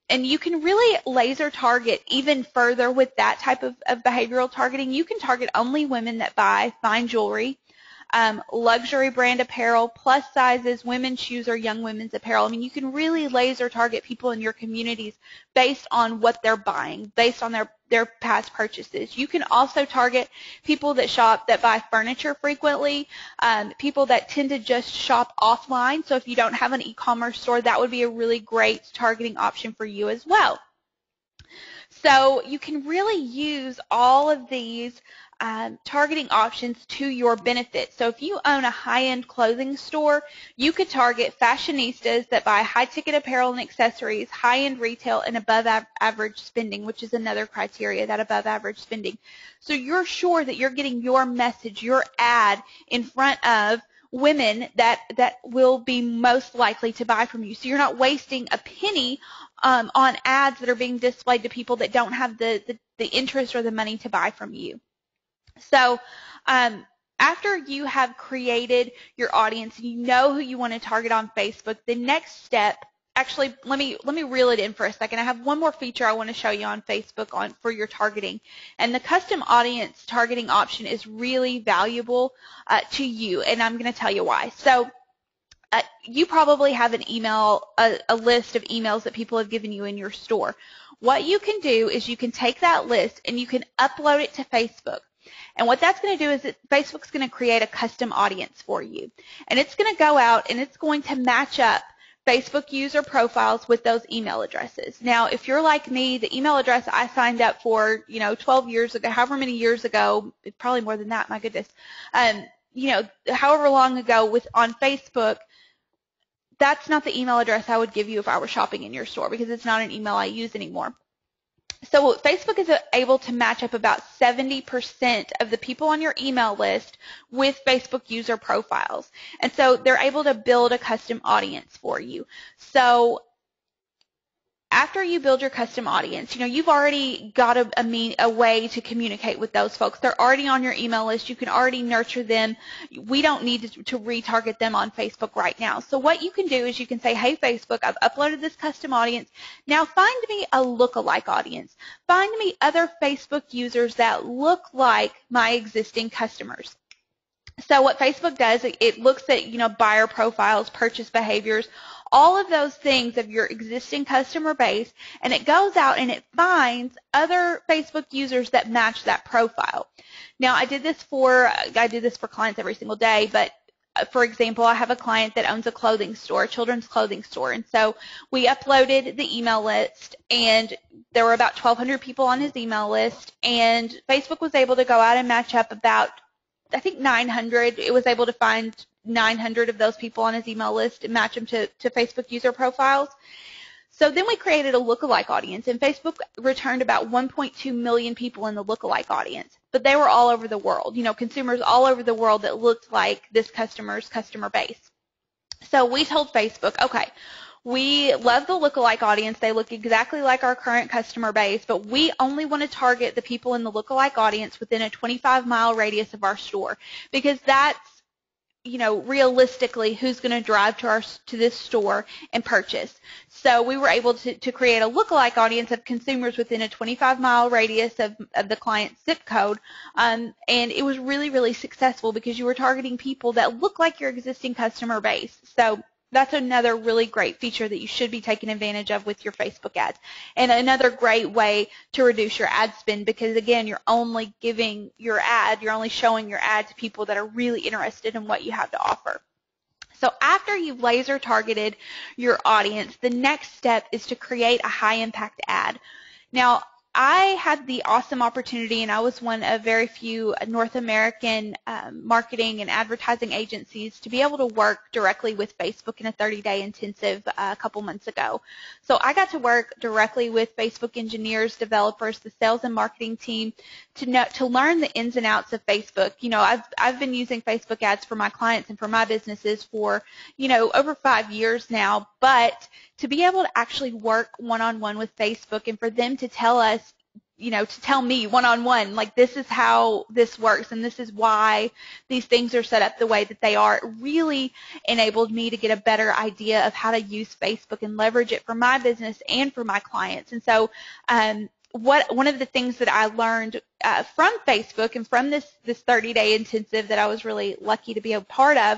And you can really laser target even further with that type of behavioral targeting. You can target only women that buy fine jewelry, luxury brand apparel, plus sizes, women's shoes, or young women's apparel. You can really laser target people in your communities based on what they're buying, based on their past purchases. You can also target people that buy furniture frequently, people that tend to just shop offline. So if you don't have an e-commerce store, that would be a really great targeting option for you as well. So you can really use all of these targeting options to your benefit. So if you own a high-end clothing store, you could target fashionistas that buy high-ticket apparel and accessories, high-end retail, and above-average spending, which is another criteria, that above-average spending. So you're sure that you're getting your message, your ad, in front of women that will be most likely to buy from you. So you're not wasting a penny on ads that are being displayed to people that don't have the interest or the money to buy from you. So after you have created your audience and you know who you want to target on Facebook, the next step actually, let me reel it in for a second. I have one more feature I want to show you on Facebook for your targeting, and the custom audience targeting option is really valuable to you, and I'm going to tell you why. So you probably have an email, a list of emails that people have given you in your store. What you can do is you can take that list and you can upload it to Facebook. And what that's going to do is Facebook's going to create a custom audience for you. And it's going to go out and it's going to match up Facebook user profiles with those email addresses. Now, if you're like me, the email address I signed up for, 12 years ago, however many years ago, probably more than that, my goodness, however long ago on Facebook, that's not the email address I would give you if I were shopping in your store because it's not an email I use anymore. So Facebook is able to match up about 70% of the people on your email list with Facebook user profiles. And so they're able to build a custom audience for you. So after you build your custom audience, you've already got a way to communicate with those folks. They're already on your email list. You can already nurture them. We don't need to retarget them on Facebook right now. So what you can do is you can say, hey, Facebook, I've uploaded this custom audience. Now find me a lookalike audience. Find me other Facebook users that look like my existing customers. So what Facebook does, it looks at, buyer profiles, purchase behaviors, all of those things of your existing customer base, and it goes out and it finds other Facebook users that match that profile. Now, I did this for clients every single day, but for example, I have a client that owns a clothing store, a children's clothing store, and so we uploaded the email list, and there were about 1,200 people on his email list, and Facebook was able to go out and match up about, I think, 900. It was able to find 900 of those people on his email list and match them to Facebook user profiles. So then we created a lookalike audience, and Facebook returned about 1.2 million people in the lookalike audience. But they were all over the world, consumers all over the world that looked like this customer's customer base. So we told Facebook, okay, we love the lookalike audience. They look exactly like our current customer base, but we only want to target the people in the lookalike audience within a 25-mile radius of our store, because that's realistically who's going to drive to this store and purchase. So we were able to create a lookalike audience of consumers within a 25-mile radius of the client's zip code, and it was really, really successful because you were targeting people that look like your existing customer base. So that's another really great feature that you should be taking advantage of with your Facebook ads. And another great way to reduce your ad spend, because again, you're only showing your ad to people that are really interested in what you have to offer. So after you've laser targeted your audience, the next step is to create a high impact ad. Now, I had the awesome opportunity, and I was one of very few North American marketing and advertising agencies to be able to work directly with Facebook in a 30-day intensive a couple months ago. So I got to work directly with Facebook engineers, developers, the sales and marketing team to learn the ins and outs of Facebook. I've been using Facebook ads for my clients and for my businesses for, over 5 years now, but to be able to actually work one-on-one with Facebook and for them to tell us, to tell me one-on-one, like, this is how this works and this is why these things are set up the way that they are, it really enabled me to get a better idea of how to use Facebook and leverage it for my business and for my clients. And so one of the things that I learned from Facebook and from this 30-day intensive that I was really lucky to be a part of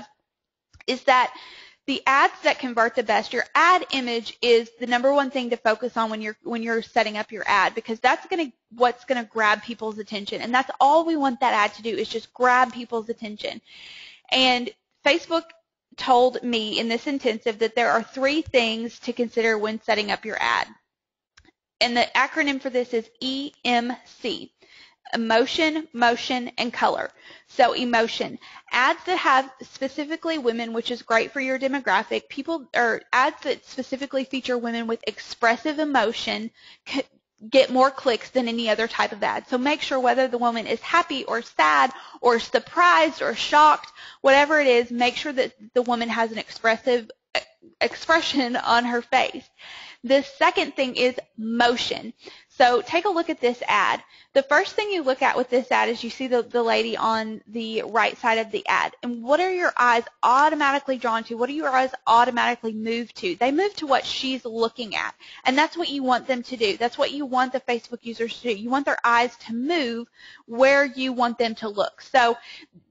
is that the ads that convert the best, your ad image is the number one thing to focus on when you're setting up your ad, because that's what's going to grab people's attention, and that's all we want that ad to do, is just grab people's attention. And Facebook told me in this intensive that there are 3 things to consider when setting up your ad. And the acronym for this is EMC. Emotion, motion, and color. So emotion, ads that have specifically women, which is great for your demographic, or ads that specifically feature women with expressive emotion get more clicks than any other type of ad. So make sure whether the woman is happy or sad or surprised or shocked, whatever it is, make sure that the woman has an expressive expression on her face. The second thing is motion. So take a look at this ad. The first thing you look at with this ad is you see the lady on the right side of the ad. And what are your eyes automatically drawn to? What do your eyes automatically move to? They move to what she's looking at. And that's what you want them to do. That's what you want the Facebook users to do. You want their eyes to move where you want them to look. So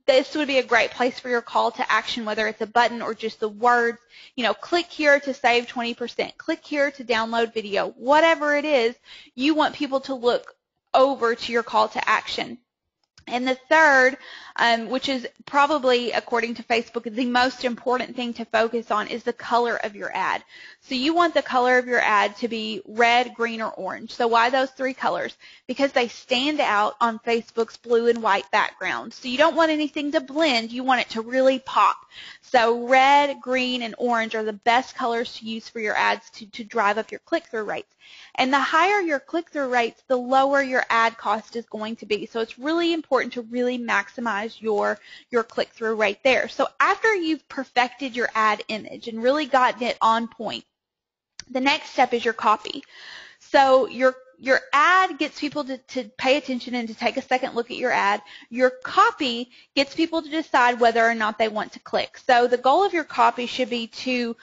this would be a great place for your call to action, whether it's a button or just the words, click here to save 20%, click here to download video, whatever it is, you want people to look over to your call to action. And the third, which is probably, according to Facebook, the most important thing to focus on is the color of your ad. So you want the color of your ad to be red, green, or orange. So why those three colors? Because they stand out on Facebook's blue and white background. So you don't want anything to blend. You want it to really pop. So red, green, and orange are the best colors to use for your ads to drive up your click-through rates. And the higher your click-through rates, the lower your ad cost is going to be. So it's really important to really maximize your click-through rate there. So after you've perfected your ad image and really gotten it on point, the next step is your copy. So your ad gets people to pay attention and to take a second look at your ad. Your copy gets people to decide whether or not they want to click. So the goal of your copy should be to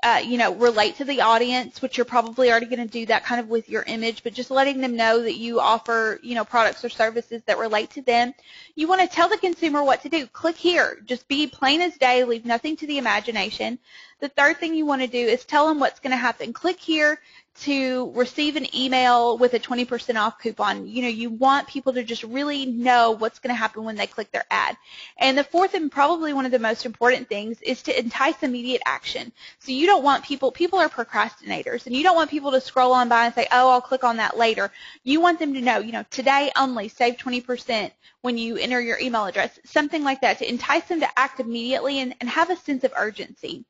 relate to the audience, which you're probably already going to do that kind of with your image, but just letting them know that you offer, products or services that relate to them. You want to tell the consumer what to do. Click here. Just be plain as day. Leave nothing to the imagination. The third thing you want to do is tell them what's going to happen. Click here to receive an email with a 20% off coupon. You want people to just really know what's going to happen when they click their ad. And the fourth and probably one of the most important things is to entice immediate action. So you don't want people are procrastinators, and you don't want people to scroll on by and say, oh, I'll click on that later. You want them to know, today only, save 20% when you enter your email address, something like that, to entice them to act immediately and have a sense of urgency.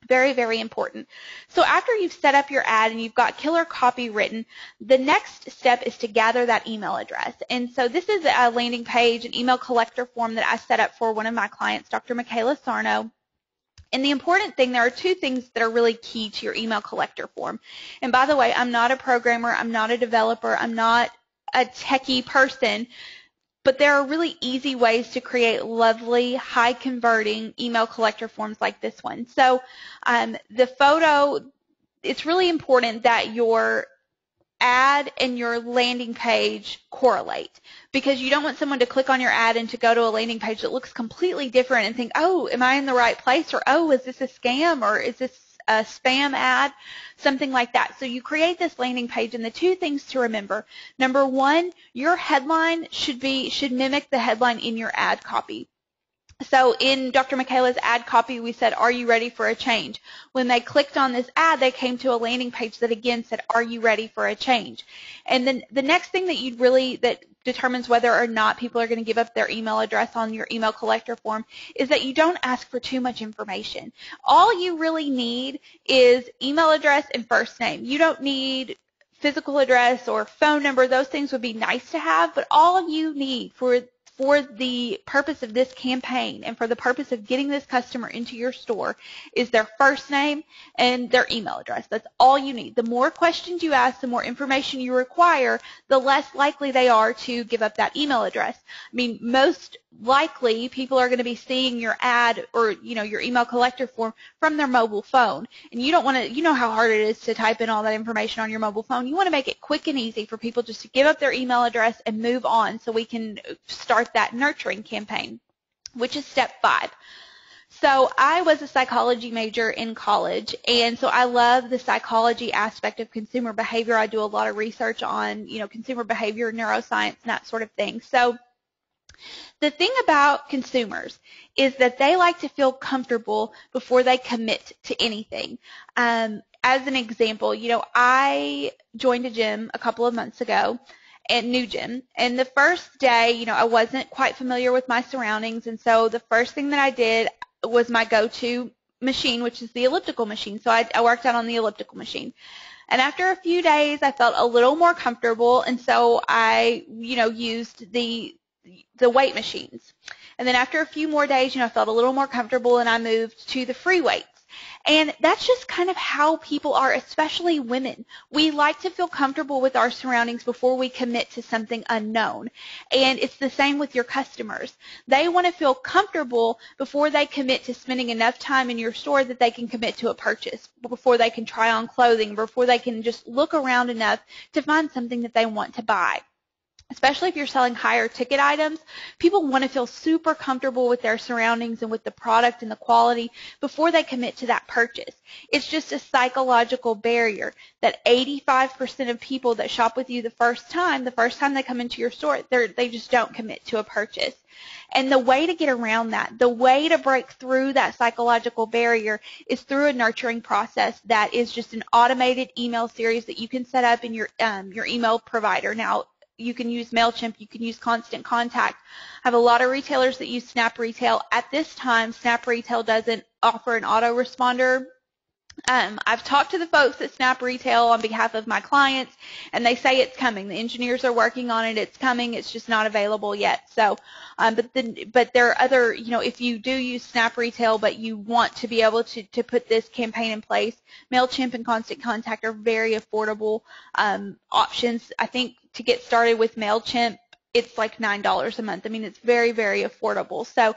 Very, very important. So after you've set up your ad and you've got killer copy written, the next step is to gather that email address. And so this is a landing page, an email collector form that I set up for one of my clients, Dr. Michaela Sarno. And the important thing, there are two things that are really key to your email collector form. And by the way, I'm not a programmer, I'm not a developer, I'm not a techie person, but there are really easy ways to create lovely, high-converting email collector forms like this one. So the photo, it's really important that your ad and your landing page correlate, because you don't want someone to click on your ad and to go to a landing page that looks completely different and think, oh, am I in the right place? Or, oh, is this a scam? Or is this a spam ad? Something like that. So you create this landing page, and the two things to remember. Number one, your headline should mimic the headline in your ad copy. So in Dr. Michaela's ad copy, we said, are you ready for a change? When they clicked on this ad, they came to a landing page that again said, are you ready for a change? And then the next thing that determines whether or not people are going to give up their email address on your email collector form is that you don't ask for too much information. All you really need is email address and first name. You don't need physical address or phone number. Those things would be nice to have, but all you need for the purpose of this campaign and for the purpose of getting this customer into your store is their first name and their email address. That's all you need. The more questions you ask, the more information you require, the less likely they are to give up that email address. I mean, most likely people are going to be seeing your ad or, your email collector form from their mobile phone. And you don't want to, how hard it is to type in all that information on your mobile phone. You want to make it quick and easy for people just to give up their email address and move on so we can start that nurturing campaign, which is step 5. So I was a psychology major in college, and so I love the psychology aspect of consumer behavior. I do a lot of research on, consumer behavior, neuroscience, and that sort of thing. So the thing about consumers is that they like to feel comfortable before they commit to anything. As an example, I joined a gym a couple of months ago, and new gym. And the first day, I wasn't quite familiar with my surroundings, and so the first thing that I did was my go-to machine, which is the elliptical machine. So I worked out on the elliptical machine. And after a few days, I felt a little more comfortable, and so I, used the weight machines. And then after a few more days, I felt a little more comfortable, and I moved to the free weights. And that's just kind of how people are, especially women. We like to feel comfortable with our surroundings before we commit to something unknown. And it's the same with your customers. They want to feel comfortable before they commit to spending enough time in your store that they can commit to a purchase, before they can try on clothing, before they can just look around enough to find something that they want to buy. Especially if you're selling higher ticket items, people want to feel super comfortable with their surroundings and with the product and the quality before they commit to that purchase. It's just a psychological barrier that 85% of people that shop with you the first time they come into your store, they just don't commit to a purchase. And the way to get around that, the way to break through that psychological barrier is through a nurturing process that is just an automated email series that you can set up in your email provider. Now, you can use MailChimp, you can use Constant Contact. I have a lot of retailers that use Snap Retail. At this time, Snap Retail doesn't offer an autoresponder. I've talked to the folks at Snap Retail on behalf of my clients, and they say it's coming. The engineers are working on it. It's coming. It's just not available yet. So, but there are other, if you do use Snap Retail, but you want to be able to put this campaign in place, MailChimp and Constant Contact are very affordable options. I think to get started with MailChimp, it's like $9 a month. I mean, it's very, very affordable. So,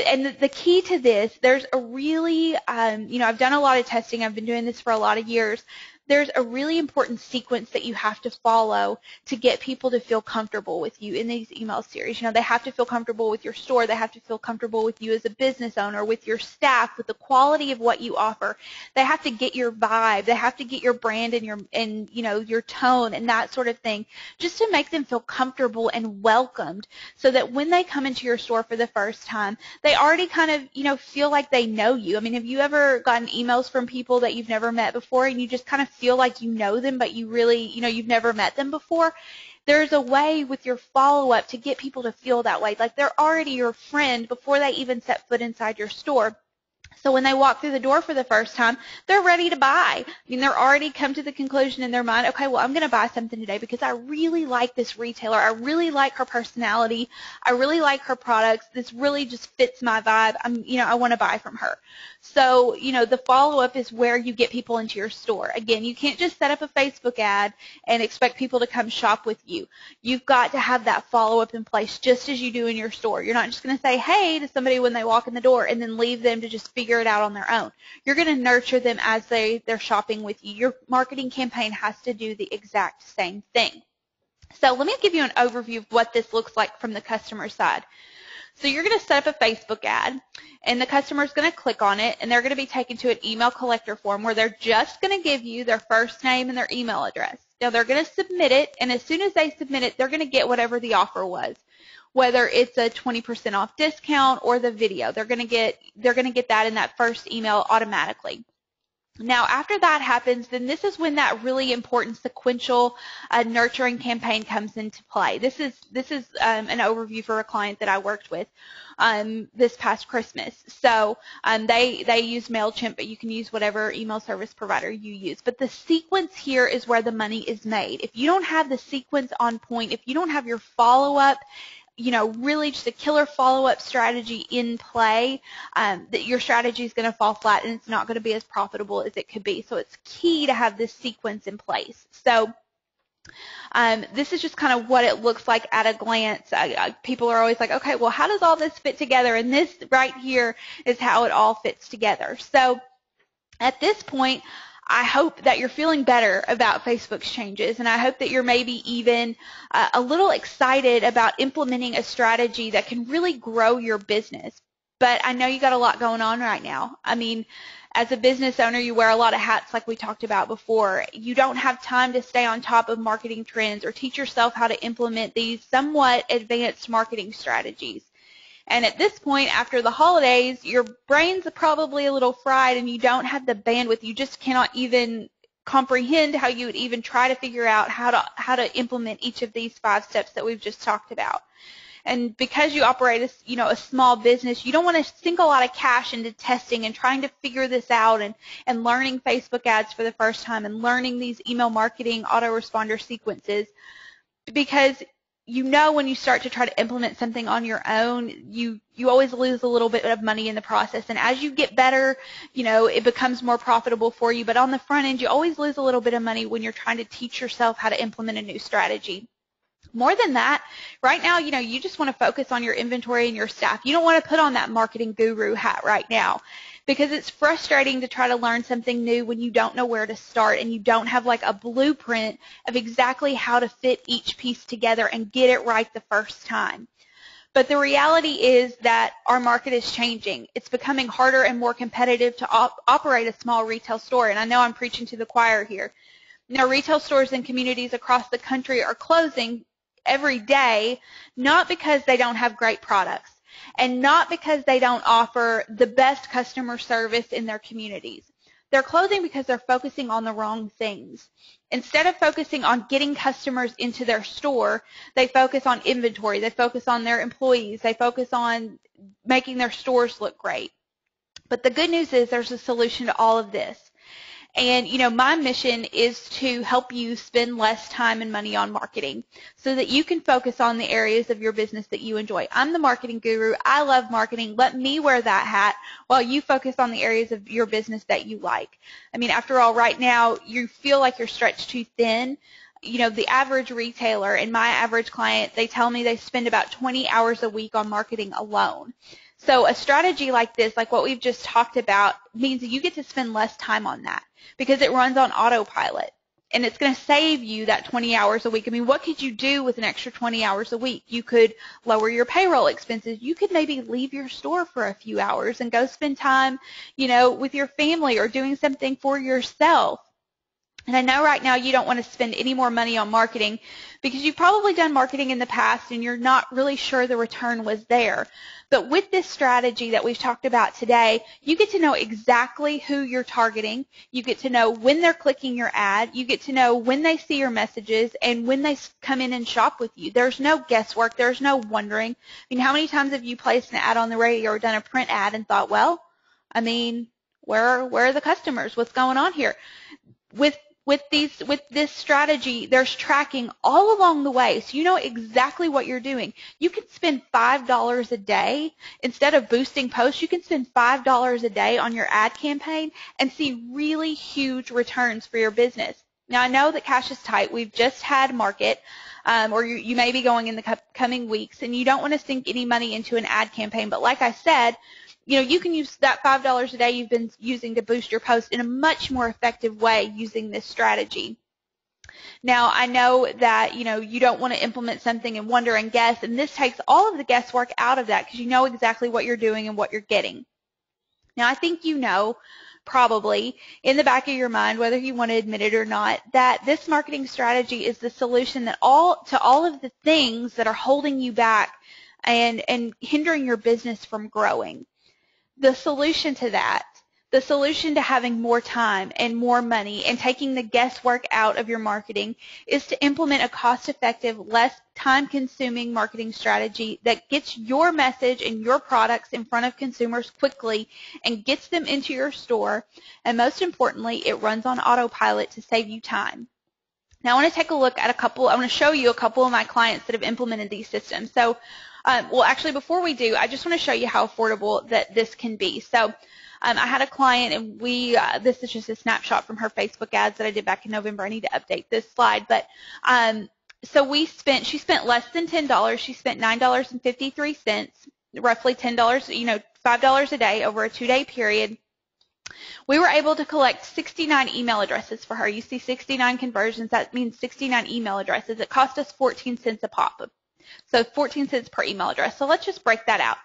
and the key to this, there's a really, I've done a lot of testing. I've been doing this for a lot of years. There's a really important sequence that you have to follow to get people to feel comfortable with you in these email series. They have to feel comfortable with your store. They have to feel comfortable with you as a business owner, with your staff, with the quality of what you offer. They have to get your vibe. They have to get your brand and your tone and that sort of thing, just to make them feel comfortable and welcomed, so that when they come into your store for the first time, they already kind of, feel like they know you. I mean, have you ever gotten emails from people that you've never met before and you just kind of feel like you know them, but you really, you've never met them before? There's a way with your follow-up to get people to feel that way, like they're already your friend before they even set foot inside your store. So when they walk through the door for the first time, they're ready to buy. I mean, they're already come to the conclusion in their mind, okay, well, I'm going to buy something today because I really like this retailer. I really like her personality. I really like her products. This really just fits my vibe. I want to buy from her. So, the follow-up is where you get people into your store. Again, you can't just set up a Facebook ad and expect people to come shop with you. You've got to have that follow-up in place just as you do in your store. You're not just going to say, hey, to somebody when they walk in the door and then leave them to just figure it out on their own. You're going to nurture them as they're shopping with you. Your marketing campaign has to do the exact same thing. So let me give you an overview of what this looks like from the customer side. So you're going to set up a Facebook ad, and the customer is going to click on it, and they're going to be taken to an email collector form where they're just going to give you their first name and their email address. Now they're going to submit it, and as soon as they submit it, they're going to get whatever the offer was, whether it's a 20% off discount or the video. They're going to get that in that first email automatically. Now, after that happens, then this is when that really important sequential nurturing campaign comes into play. This is an overview for a client that I worked with this past Christmas. So they use MailChimp, but you can use whatever email service provider you use. But the sequence here is where the money is made. If you don't have the sequence on point, if you don't have your follow-up, really just a killer follow-up strategy in play, that your strategy is going to fall flat and it's not going to be as profitable as it could be. So it's key to have this sequence in place. So this is just kind of what it looks like at a glance. People are always like, okay, well, how does all this fit together? And this right here is how it all fits together. So at this point, I hope that you're feeling better about Facebook's changes, and I hope that you're maybe even a little excited about implementing a strategy that can really grow your business. But I know you got a lot going on right now. I mean, as a business owner, you wear a lot of hats like we talked about before. You don't have time to stay on top of marketing trends or teach yourself how to implement these somewhat advanced marketing strategies. And at this point, after the holidays, your brain's probably a little fried and you don't have the bandwidth. You just cannot even comprehend how you would even try to figure out how to implement each of these 5 steps that we've just talked about. And because you operate a small business, you don't want to sink a lot of cash into testing and trying to figure this out and learning Facebook ads for the first time and learning these email marketing autoresponder sequences, because you know when you start to try to implement something on your own, you always lose a little bit of money in the process. And as you get better, it becomes more profitable for you. But on the front end, you always lose a little bit of money when you're trying to teach yourself how to implement a new strategy. More than that, right now, you just want to focus on your inventory and your staff. You don't want to put on that marketing guru hat right now, because it's frustrating to try to learn something new when you don't know where to start and you don't have like a blueprint of exactly how to fit each piece together and get it right the first time. But the reality is that our market is changing. It's becoming harder and more competitive to operate a small retail store. And I know I'm preaching to the choir here. Now, retail stores in communities across the country are closing every day, not because they don't have great products and not because they don't offer the best customer service in their communities. They're closing because they're focusing on the wrong things. Instead of focusing on getting customers into their store, they focus on inventory, they focus on their employees, they focus on making their stores look great. But the good news is there's a solution to all of this. And, my mission is to help you spend less time and money on marketing so that you can focus on the areas of your business that you enjoy. I'm the marketing guru. I love marketing. Let me wear that hat while you focus on the areas of your business that you like. I mean, after all, right now, you feel like you're stretched too thin. The average retailer and my average client, they tell me they spend about 20 hours a week on marketing alone. So a strategy like this, like what we've just talked about, means that you get to spend less time on that because it runs on autopilot. And it's going to save you that 20 hours a week. I mean, what could you do with an extra 20 hours a week? You could lower your payroll expenses. You could maybe leave your store for a few hours and go spend time, with your family or doing something for yourself. And I know right now you don't want to spend any more money on marketing because you've probably done marketing in the past and you're not really sure the return was there. But with this strategy that we've talked about today, you get to know exactly who you're targeting. You get to know when they're clicking your ad. You get to know when they see your messages and when they come in and shop with you. There's no guesswork. There's no wondering. I mean, how many times have you placed an ad on the radio or done a print ad and thought, well, I mean, where are the customers? What's going on here? With this strategy, there's tracking all along the way, so you know exactly what you're doing. You can spend $5 a day. Instead of boosting posts, you can spend $5 a day on your ad campaign and see really huge returns for your business. Now, I know that cash is tight. We've just had market, or you may be going in the coming weeks, and you don't want to sink any money into an ad campaign. But like I said, you can use that $5 a day you've been using to boost your post in a much more effective way using this strategy. Now, I know that, you don't want to implement something and wonder and guess, and this takes all of the guesswork out of that because you know exactly what you're doing and what you're getting. Now, I think probably in the back of your mind, whether you want to admit it or not, that this marketing strategy is the solution to all of the things that are holding you back and hindering your business from growing. The solution to that, the solution to having more time and more money and taking the guesswork out of your marketing is to implement a cost-effective, less time-consuming marketing strategy that gets your message and your products in front of consumers quickly and gets them into your store. And most importantly, it runs on autopilot to save you time. Now, I want to take a look at I want to show you a couple of my clients that have implemented these systems. So, well, actually, before we do, I just want to show you how affordable that this can be. So, I had a client, and this is just a snapshot from her Facebook ads that I did back in November. I need to update this slide, but so she spent less than $10. She spent $9.53, roughly $10, $5 a day over a 2-day period. We were able to collect 69 email addresses for her. You see 69 conversions. That means 69 email addresses. It cost us 14 cents a pop. So 14 cents per email address. So let's just break that out.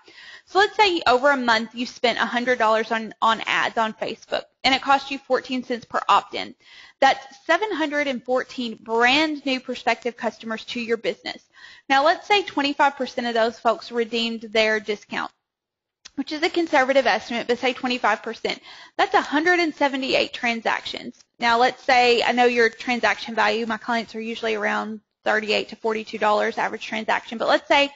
So let's say over a month you spent $100 on ads on Facebook, and it cost you 14 cents per opt-in. That's 714 brand new prospective customers to your business. Now let's say 25% of those folks redeemed their discount, which is a conservative estimate, but say 25%. That's 178 transactions. Now let's say, I know your transaction value, my clients are usually around $38 to $42 average transaction, but let's say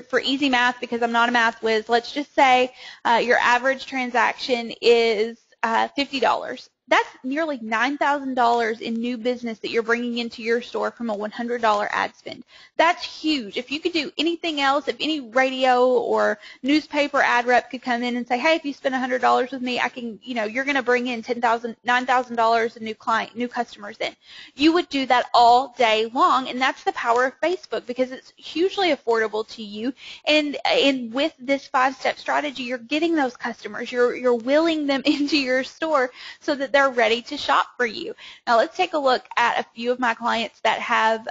for easy math, because I'm not a math whiz, let's just say your average transaction is $50. That's nearly $9,000 in new business that you're bringing into your store from a $100 ad spend. That's huge. If you could do anything else, if any radio or newspaper ad rep could come in and say, hey, if you spend $100 with me, I can, you're going to bring in $9,000 in new customers in. You would do that all day long, and that's the power of Facebook because it's hugely affordable to you. And with this 5-step strategy, you're getting those customers. You're willing them into your store so that they're ready to shop for you. Now let's take a look at a few of my clients that have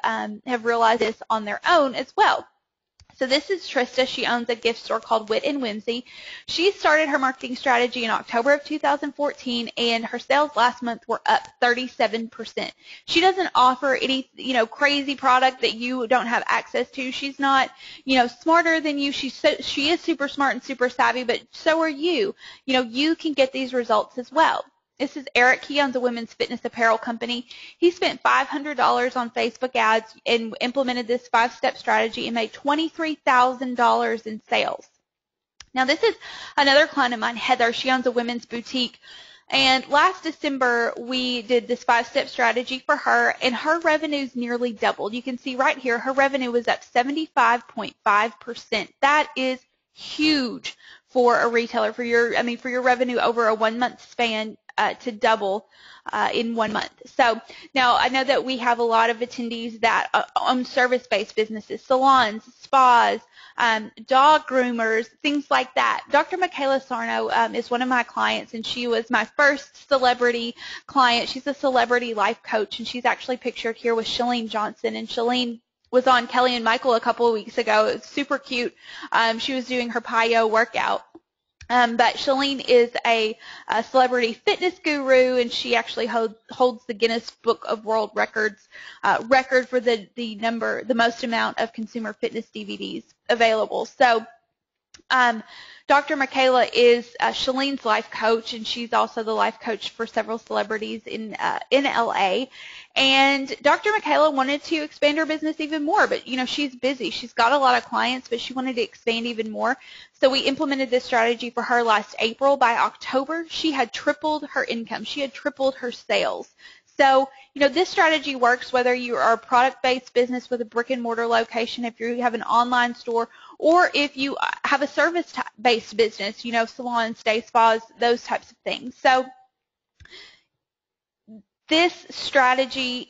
realized this on their own as well. So this is Trista. She owns a gift store called Wit and Whimsy. She started her marketing strategy in October of 2014, and her sales last month were up 37%. She doesn't offer any, crazy product that you don't have access to. She's not, smarter than you. She is super smart and super savvy, but so are you. You can get these results as well. This is Eric. He owns a women's fitness apparel company. He spent $500 on Facebook ads and implemented this 5-step strategy and made $23,000 in sales. Now, this is another client of mine, Heather. She owns a women's boutique. And last December, we did this 5-step strategy for her, and her revenue's nearly doubled. You can see right here, her revenue was up 75.5%. That is huge for a retailer, for your revenue over a 1-month span to double in 1 month. So now I know that we have a lot of attendees that own service-based businesses, salons, spas, dog groomers, things like that. Dr. Michaela Sarno is one of my clients, and she was my first celebrity client. She's a celebrity life coach, and she's actually pictured here with Chalene Johnson. And Chalene was on Kelly and Michael a couple of weeks ago. It was super cute. She was doing her PiYo workout. But Chalene is a celebrity fitness guru, and she actually holds the Guinness Book of World Records record for the most amount of consumer fitness DVDs available. So Dr. Michaela is Chalene's life coach, and she's also the life coach for several celebrities in LA. And Dr. Michaela wanted to expand her business even more, but she's busy. She's got a lot of clients, but she wanted to expand even more. So we implemented this strategy for her last April. By October, she had tripled her income. She had tripled her sales. So, this strategy works whether you are a product-based business with a brick-and-mortar location, if you have an online store, or if you have a service-based business, salons, day spas, those types of things. So this strategy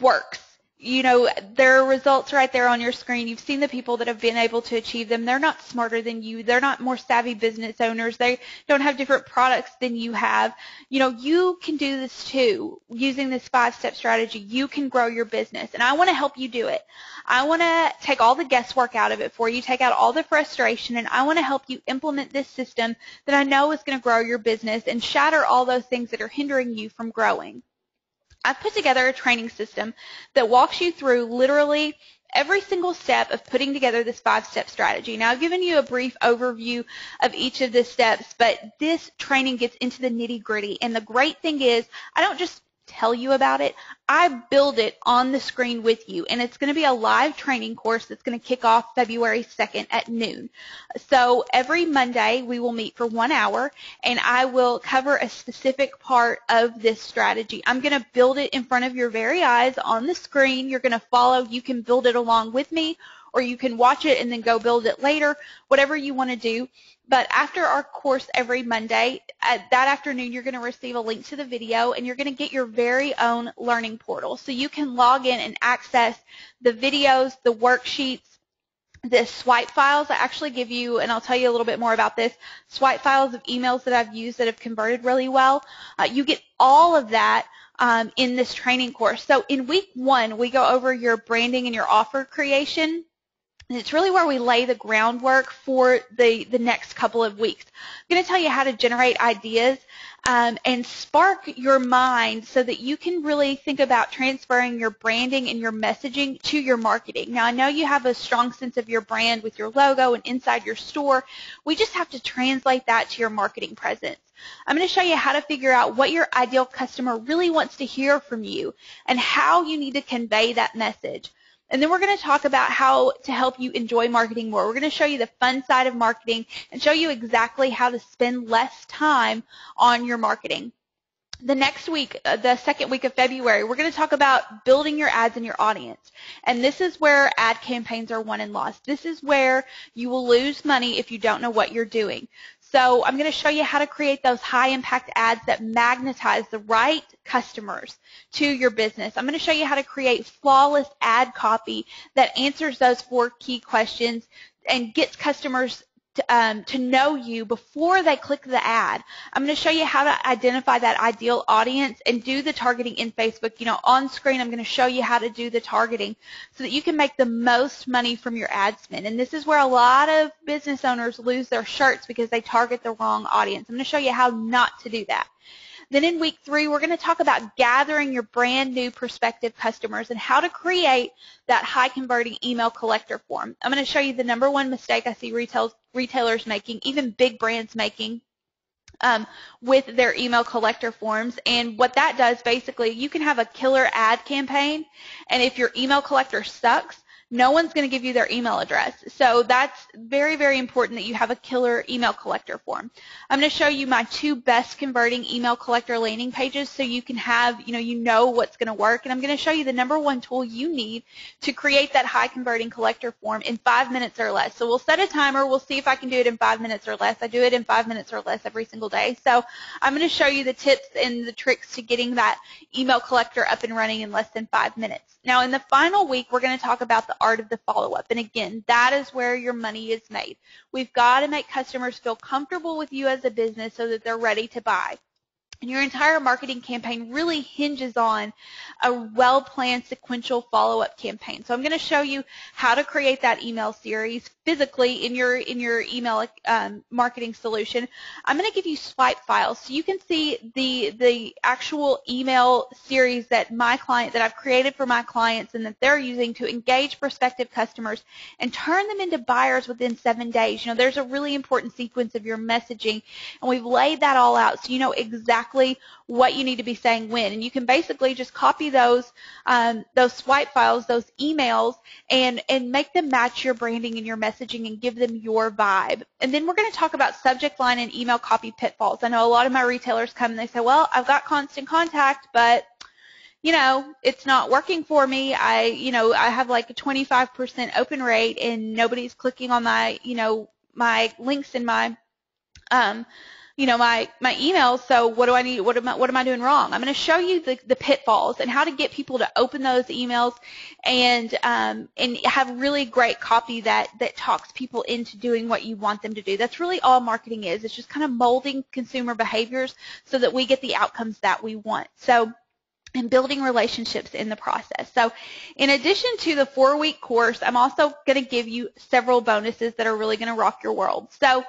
works. There are results right there on your screen. You've seen the people that have been able to achieve them. They're not smarter than you. They're not more savvy business owners. They don't have different products than you have. You can do this too. Using this 5-step strategy, you can grow your business, and I want to help you do it. I want to take all the guesswork out of it for you, take out all the frustration, and I want to help you implement this system that I know is going to grow your business and shatter all those things that are hindering you from growing. I've put together a training system that walks you through literally every single step of putting together this 5-step strategy. Now, I've given you a brief overview of each of the steps, but this training gets into the nitty-gritty. And the great thing is, I don't just tell you about it. I build it on the screen with you, and it's going to be a live training course that's going to kick off February 2nd at noon. So every Monday we will meet for 1 hour, and I will cover a specific part of this strategy. I'm going to build it in front of your very eyes on the screen. You're going to follow. You can build it along with me, or you can watch it and then go build it later, whatever you want to do. But after our course every Monday, that afternoon, you're going to receive a link to the video, and you're going to get your very own learning portal. So you can log in and access the videos, the worksheets, the swipe files. I actually give you, and I'll tell you a little bit more about this, swipe files of emails that I've used that have converted really well. You get all of that in this training course. So in week 1, we go over your branding and your offer creation. And it's really where we lay the groundwork for the next couple of weeks. I'm going to tell you how to generate ideas and spark your mind so that you can really think about transferring your branding and your messaging to your marketing. Now, I know you have a strong sense of your brand with your logo and inside your store. We just have to translate that to your marketing presence. I'm going to show you how to figure out what your ideal customer really wants to hear from you and how you need to convey that message. And then we're going to talk about how to help you enjoy marketing more. We're going to show you the fun side of marketing and show you exactly how to spend less time on your marketing. The next week, the second week of February, we're going to talk about building your ads and your audience. And this is where ad campaigns are won and lost. This is where you will lose money if you don't know what you're doing. So I'm going to show you how to create those high impact ads that magnetize the right customers to your business. I'm going to show you how to create flawless ad copy that answers those 4 key questions and gets customers to know you before they click the ad. I'm going to show you how to identify that ideal audience and do the targeting in Facebook. You know, on screen, I'm going to show you how to do the targeting so that you can make the most money from your ad spend. And this is where a lot of business owners lose their shirts because they target the wrong audience. I'm going to show you how not to do that. Then in week 3, we're going to talk about gathering your brand new prospective customers and how to create that high converting email collector form. I'm going to show you the #1 mistake I see retailers making, even big brands making, with their email collector forms. And what that does, basically, you can have a killer ad campaign, and if your email collector sucks, no one's going to give you their email address. So that's very, very important that you have a killer email collector form. I'm going to show you my 2 best converting email collector landing pages so you can have, you know what's going to work. And I'm going to show you the #1 tool you need to create that high converting collector form in 5 minutes or less. So we'll set a timer. We'll see if I can do it in 5 minutes or less. I do it in 5 minutes or less every single day. So I'm going to show you the tips and the tricks to getting that email collector up and running in less than 5 minutes. Now, in the final week, we're going to talk about the art of the follow-up. And again, that is where your money is made. We've got to make customers feel comfortable with you as a business so that they're ready to buy. And your entire marketing campaign really hinges on a well-planned sequential follow-up campaign. So I'm going to show you how to create that email series physically in your email marketing solution. I'm going to give you swipe files so you can see the actual email series that I've created for my clients and that they're using to engage prospective customers and turn them into buyers within 7 days. You know, there's a really important sequence of your messaging, and we've laid that all out so you know exactly what you need to be saying when. And you can basically just copy those swipe files, those emails, and make them match your branding and your messaging and give them your vibe. And then we're going to talk about subject line and email copy pitfalls. I know a lot of my retailers come and they say, well, I've got Constant Contact, but it's not working for me. I have like a 25% open rate and nobody's clicking on my links in my my emails. So what do I need? What am I doing wrong? I'm going to show you the pitfalls and how to get people to open those emails and have really great copy that talks people into doing what you want them to do. That's really all marketing is. It's just kind of molding consumer behaviors so that we get the outcomes that we want. So, and building relationships in the process. So in addition to the 4-week course, I'm also going to give you several bonuses that are really going to rock your world. So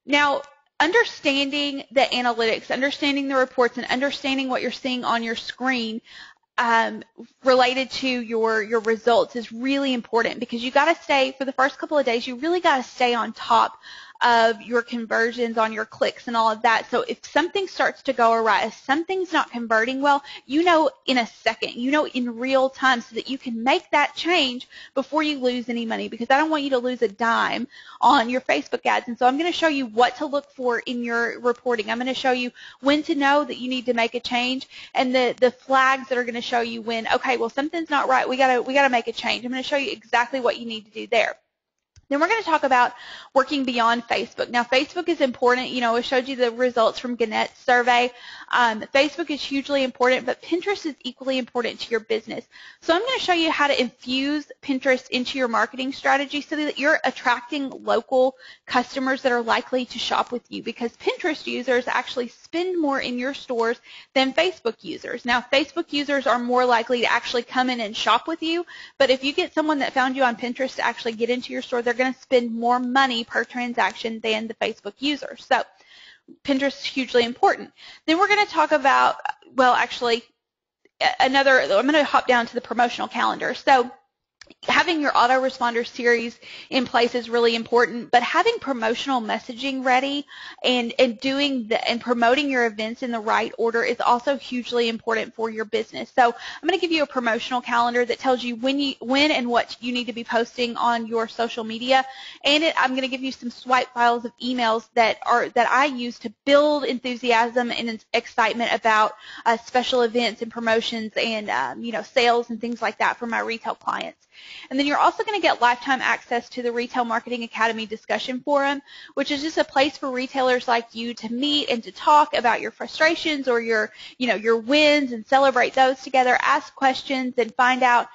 now, understanding the analytics, understanding the reports, and understanding what you're seeing on your screen related to your results is really important, because you got to stay, for the first couple of days, you really got to stay on top of your conversions on your clicks and all of that. So if something starts to go awry, if something's not converting well, you know in a second, you know in real time, so that you can make that change before you lose any money, because I don't want you to lose a dime on your Facebook ads. And so I'm going to show you what to look for in your reporting. I'm going to show you when to know that you need to make a change, and the flags that are going to show you when, okay, well, something's not right, we got to make a change. I'm going to show you exactly what you need to do there. Then we're going to talk about working beyond Facebook. Now, Facebook is important. I showed you the results from Gannett's survey. Facebook is hugely important, but Pinterest is equally important to your business. So I'm going to show you how to infuse Pinterest into your marketing strategy so that you're attracting local customers that are likely to shop with you, because Pinterest users actually spend more in your stores than Facebook users. Now, Facebook users are more likely to actually come in and shop with you, but if you get someone that found you on Pinterest to actually get into your store, they're going to spend more money per transaction than the Facebook user. So Pinterest is hugely important. Then we're going to talk about, well, actually, I'm going to hop down to the promotional calendar. So Having your autoresponder series in place is really important, but having promotional messaging ready and promoting your events in the right order is also hugely important for your business. So I'm going to give you a promotional calendar that tells you when and what you need to be posting on your social media, and I'm going to give you some swipe files of emails that I use to build enthusiasm and excitement about special events and promotions and sales and things like that for my retail clients. And then you're also going to get lifetime access to the Retail Marketing Academy discussion forum, which is just a place for retailers like you to meet and to talk about your frustrations or your wins and celebrate those together, ask questions and find out,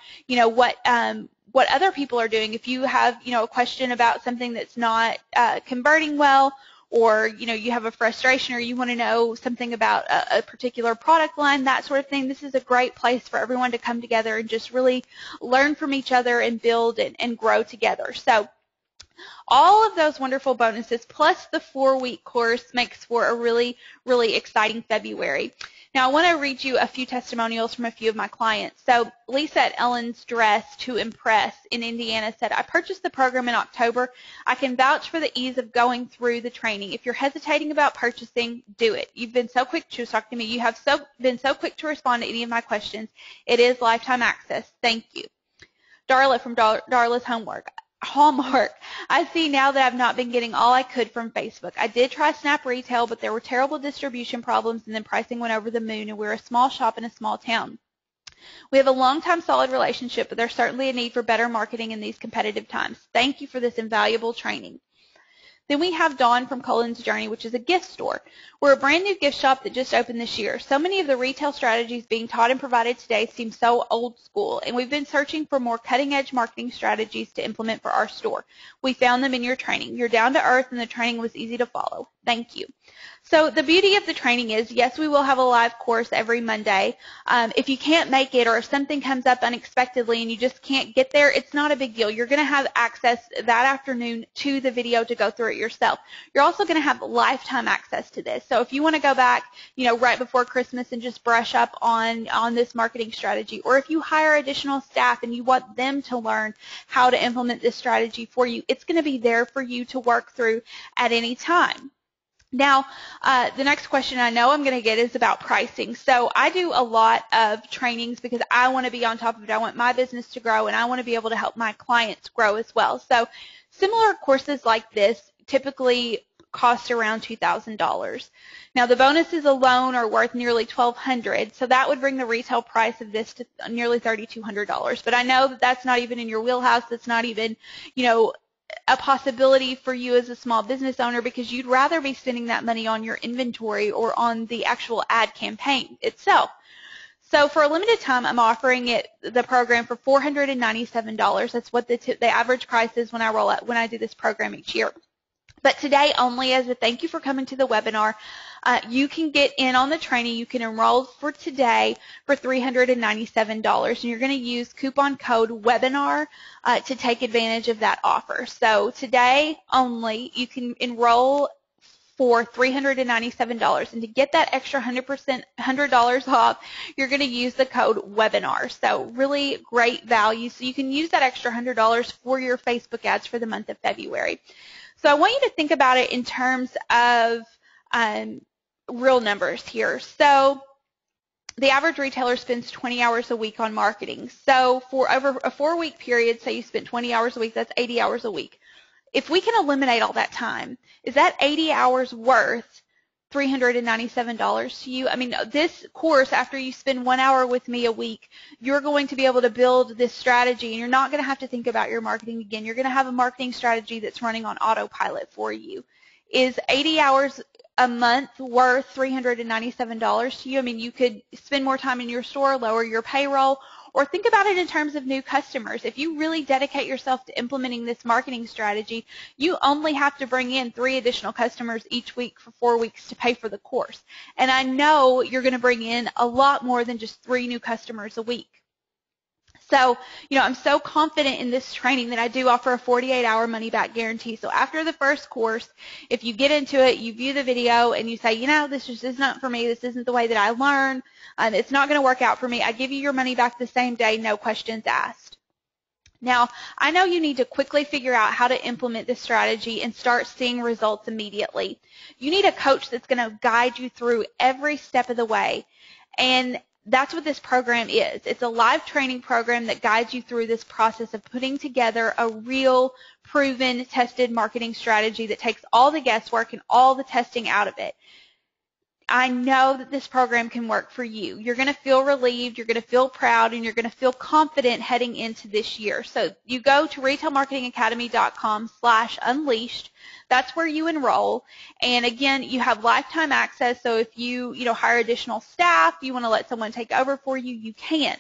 what other people are doing. If you have, a question about something that's not converting well, or you have a frustration, or you want to know something about a particular product line, that sort of thing, this is a great place for everyone to come together and just really learn from each other and build and grow together. So all of those wonderful bonuses plus the 4-week course makes for a really, really exciting February. Now, I want to read you a few testimonials from a few of my clients. So Lisa at Ellen's Dress to Impress in Indiana said, I purchased the program in October. I can vouch for the ease of going through the training. If you're hesitating about purchasing, do it. You've been so quick to talk to me. You have been so quick to respond to any of my questions. It is lifetime access. Thank you. Darla from Darla's Hallmark. I see now that I've not been getting all I could from Facebook. I did try Snap Retail, but there were terrible distribution problems, and then pricing went over the moon, and we're a small shop in a small town. We have a long-time solid relationship, but there's certainly a need for better marketing in these competitive times. Thank you for this invaluable training. Then we have Dawn from Colin's Journey, which is a gift store. We're a brand new gift shop that just opened this year. So many of the retail strategies being taught and provided today seem so old school, and we've been searching for more cutting-edge marketing strategies to implement for our store. We found them in your training. You're down to earth, and the training was easy to follow. Thank you. So the beauty of the training is, yes, we will have a live course every Monday. If you can't make it, or if something comes up unexpectedly and you just can't get there, it's not a big deal. You're going to have access that afternoon to the video to go through it yourself. You're also going to have lifetime access to this. So if you want to go back, right before Christmas and just brush up on this marketing strategy, or if you hire additional staff and you want them to learn how to implement this strategy for you, it's going to be there for you to work through at any time. Now, the next question I know I'm going to get is about pricing. So I do a lot of trainings because I want to be on top of it. I want my business to grow, and I want to be able to help my clients grow as well. So similar courses like this typically cost around $2,000. Now, the bonuses alone are worth nearly $1,200, so that would bring the retail price of this to nearly $3,200. But I know that that's not even in your wheelhouse. That's not even, a possibility for you as a small business owner, because you'd rather be spending that money on your inventory or on the actual ad campaign itself. So for a limited time, I'm offering the program for $497. That's what the average price is when I do this program each year. But today only, as a thank you for coming to the webinar, you can get in on the training. You can enroll for today for $397, and you're going to use coupon code WEBINAR to take advantage of that offer. So today only, you can enroll for $397, and to get that extra $100 off, you're going to use the code WEBINAR. So really great value. So you can use that extra $100 for your Facebook ads for the month of February. So I want you to think about it in terms of real numbers here. So the average retailer spends 20 hours a week on marketing. So for over a 4-week period, say you spent 20 hours a week, that's 80 hours a week. If we can eliminate all that time, is that 80 hours worth $397 to you? I mean, this course, after you spend 1 hour with me a week, you're going to be able to build this strategy, and you're not going to have to think about your marketing again. You're going to have a marketing strategy that's running on autopilot for you. Is 80 hours a month worth $397 to you? I mean, you could spend more time in your store, lower your payroll, or think about it in terms of new customers. If you really dedicate yourself to implementing this marketing strategy, you only have to bring in 3 additional customers each week for 4 weeks to pay for the course. And I know you're going to bring in a lot more than just 3 new customers a week. So, I'm so confident in this training that I do offer a 48-hour money-back guarantee. So after the first course, if you get into it, you view the video, and you say, this just is not for me, this isn't the way that I learn, it's not going to work out for me, I give you your money back the same day, no questions asked. Now, I know you need to quickly figure out how to implement this strategy and start seeing results immediately. You need a coach that's going to guide you through every step of the way. And that's what this program is. It's a live training program that guides you through this process of putting together a real, proven, tested marketing strategy that takes all the guesswork and all the testing out of it. I know that this program can work for you. You're going to feel relieved, you're going to feel proud, and you're going to feel confident heading into this year. So you go to retailmarketingacademy.com/unleashed. That's where you enroll. And again, you have lifetime access. So if you hire additional staff, you want to let someone take over for you, you can.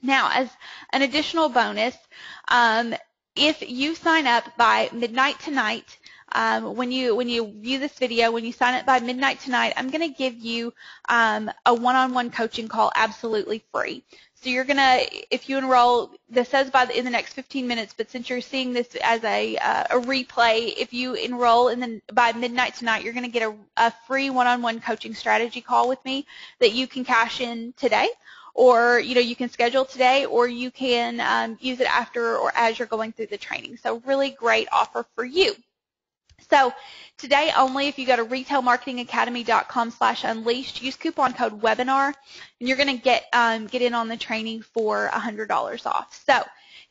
Now, as an additional bonus, if you sign up by midnight tonight, when you view this video, when you sign up by midnight tonight, I'm going to give you a one-on-one coaching call absolutely free. So you're going to, if you enroll, this says in the next 15 minutes, but since you're seeing this as a replay, if you enroll by midnight tonight, you're going to get a free one-on-one coaching strategy call with me that you can cash in today. Or, you can schedule today, or you can use it after or as you're going through the training. So really great offer for you. So today only, if you go to retailmarketingacademy.com/unleashed, use coupon code webinar, and you're going to get in on the training for $100 off. So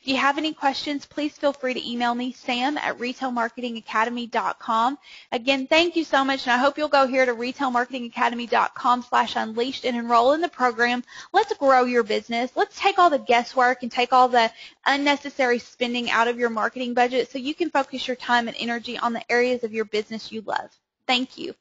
if you have any questions, please feel free to email me, sam@retailmarketingacademy.com. Again, thank you so much, and I hope you'll go here to retailmarketingacademy.com/unleashed and enroll in the program. Let's grow your business. Let's take all the guesswork and take all the unnecessary spending out of your marketing budget so you can focus your time and energy on the areas of your business you love. Thank you.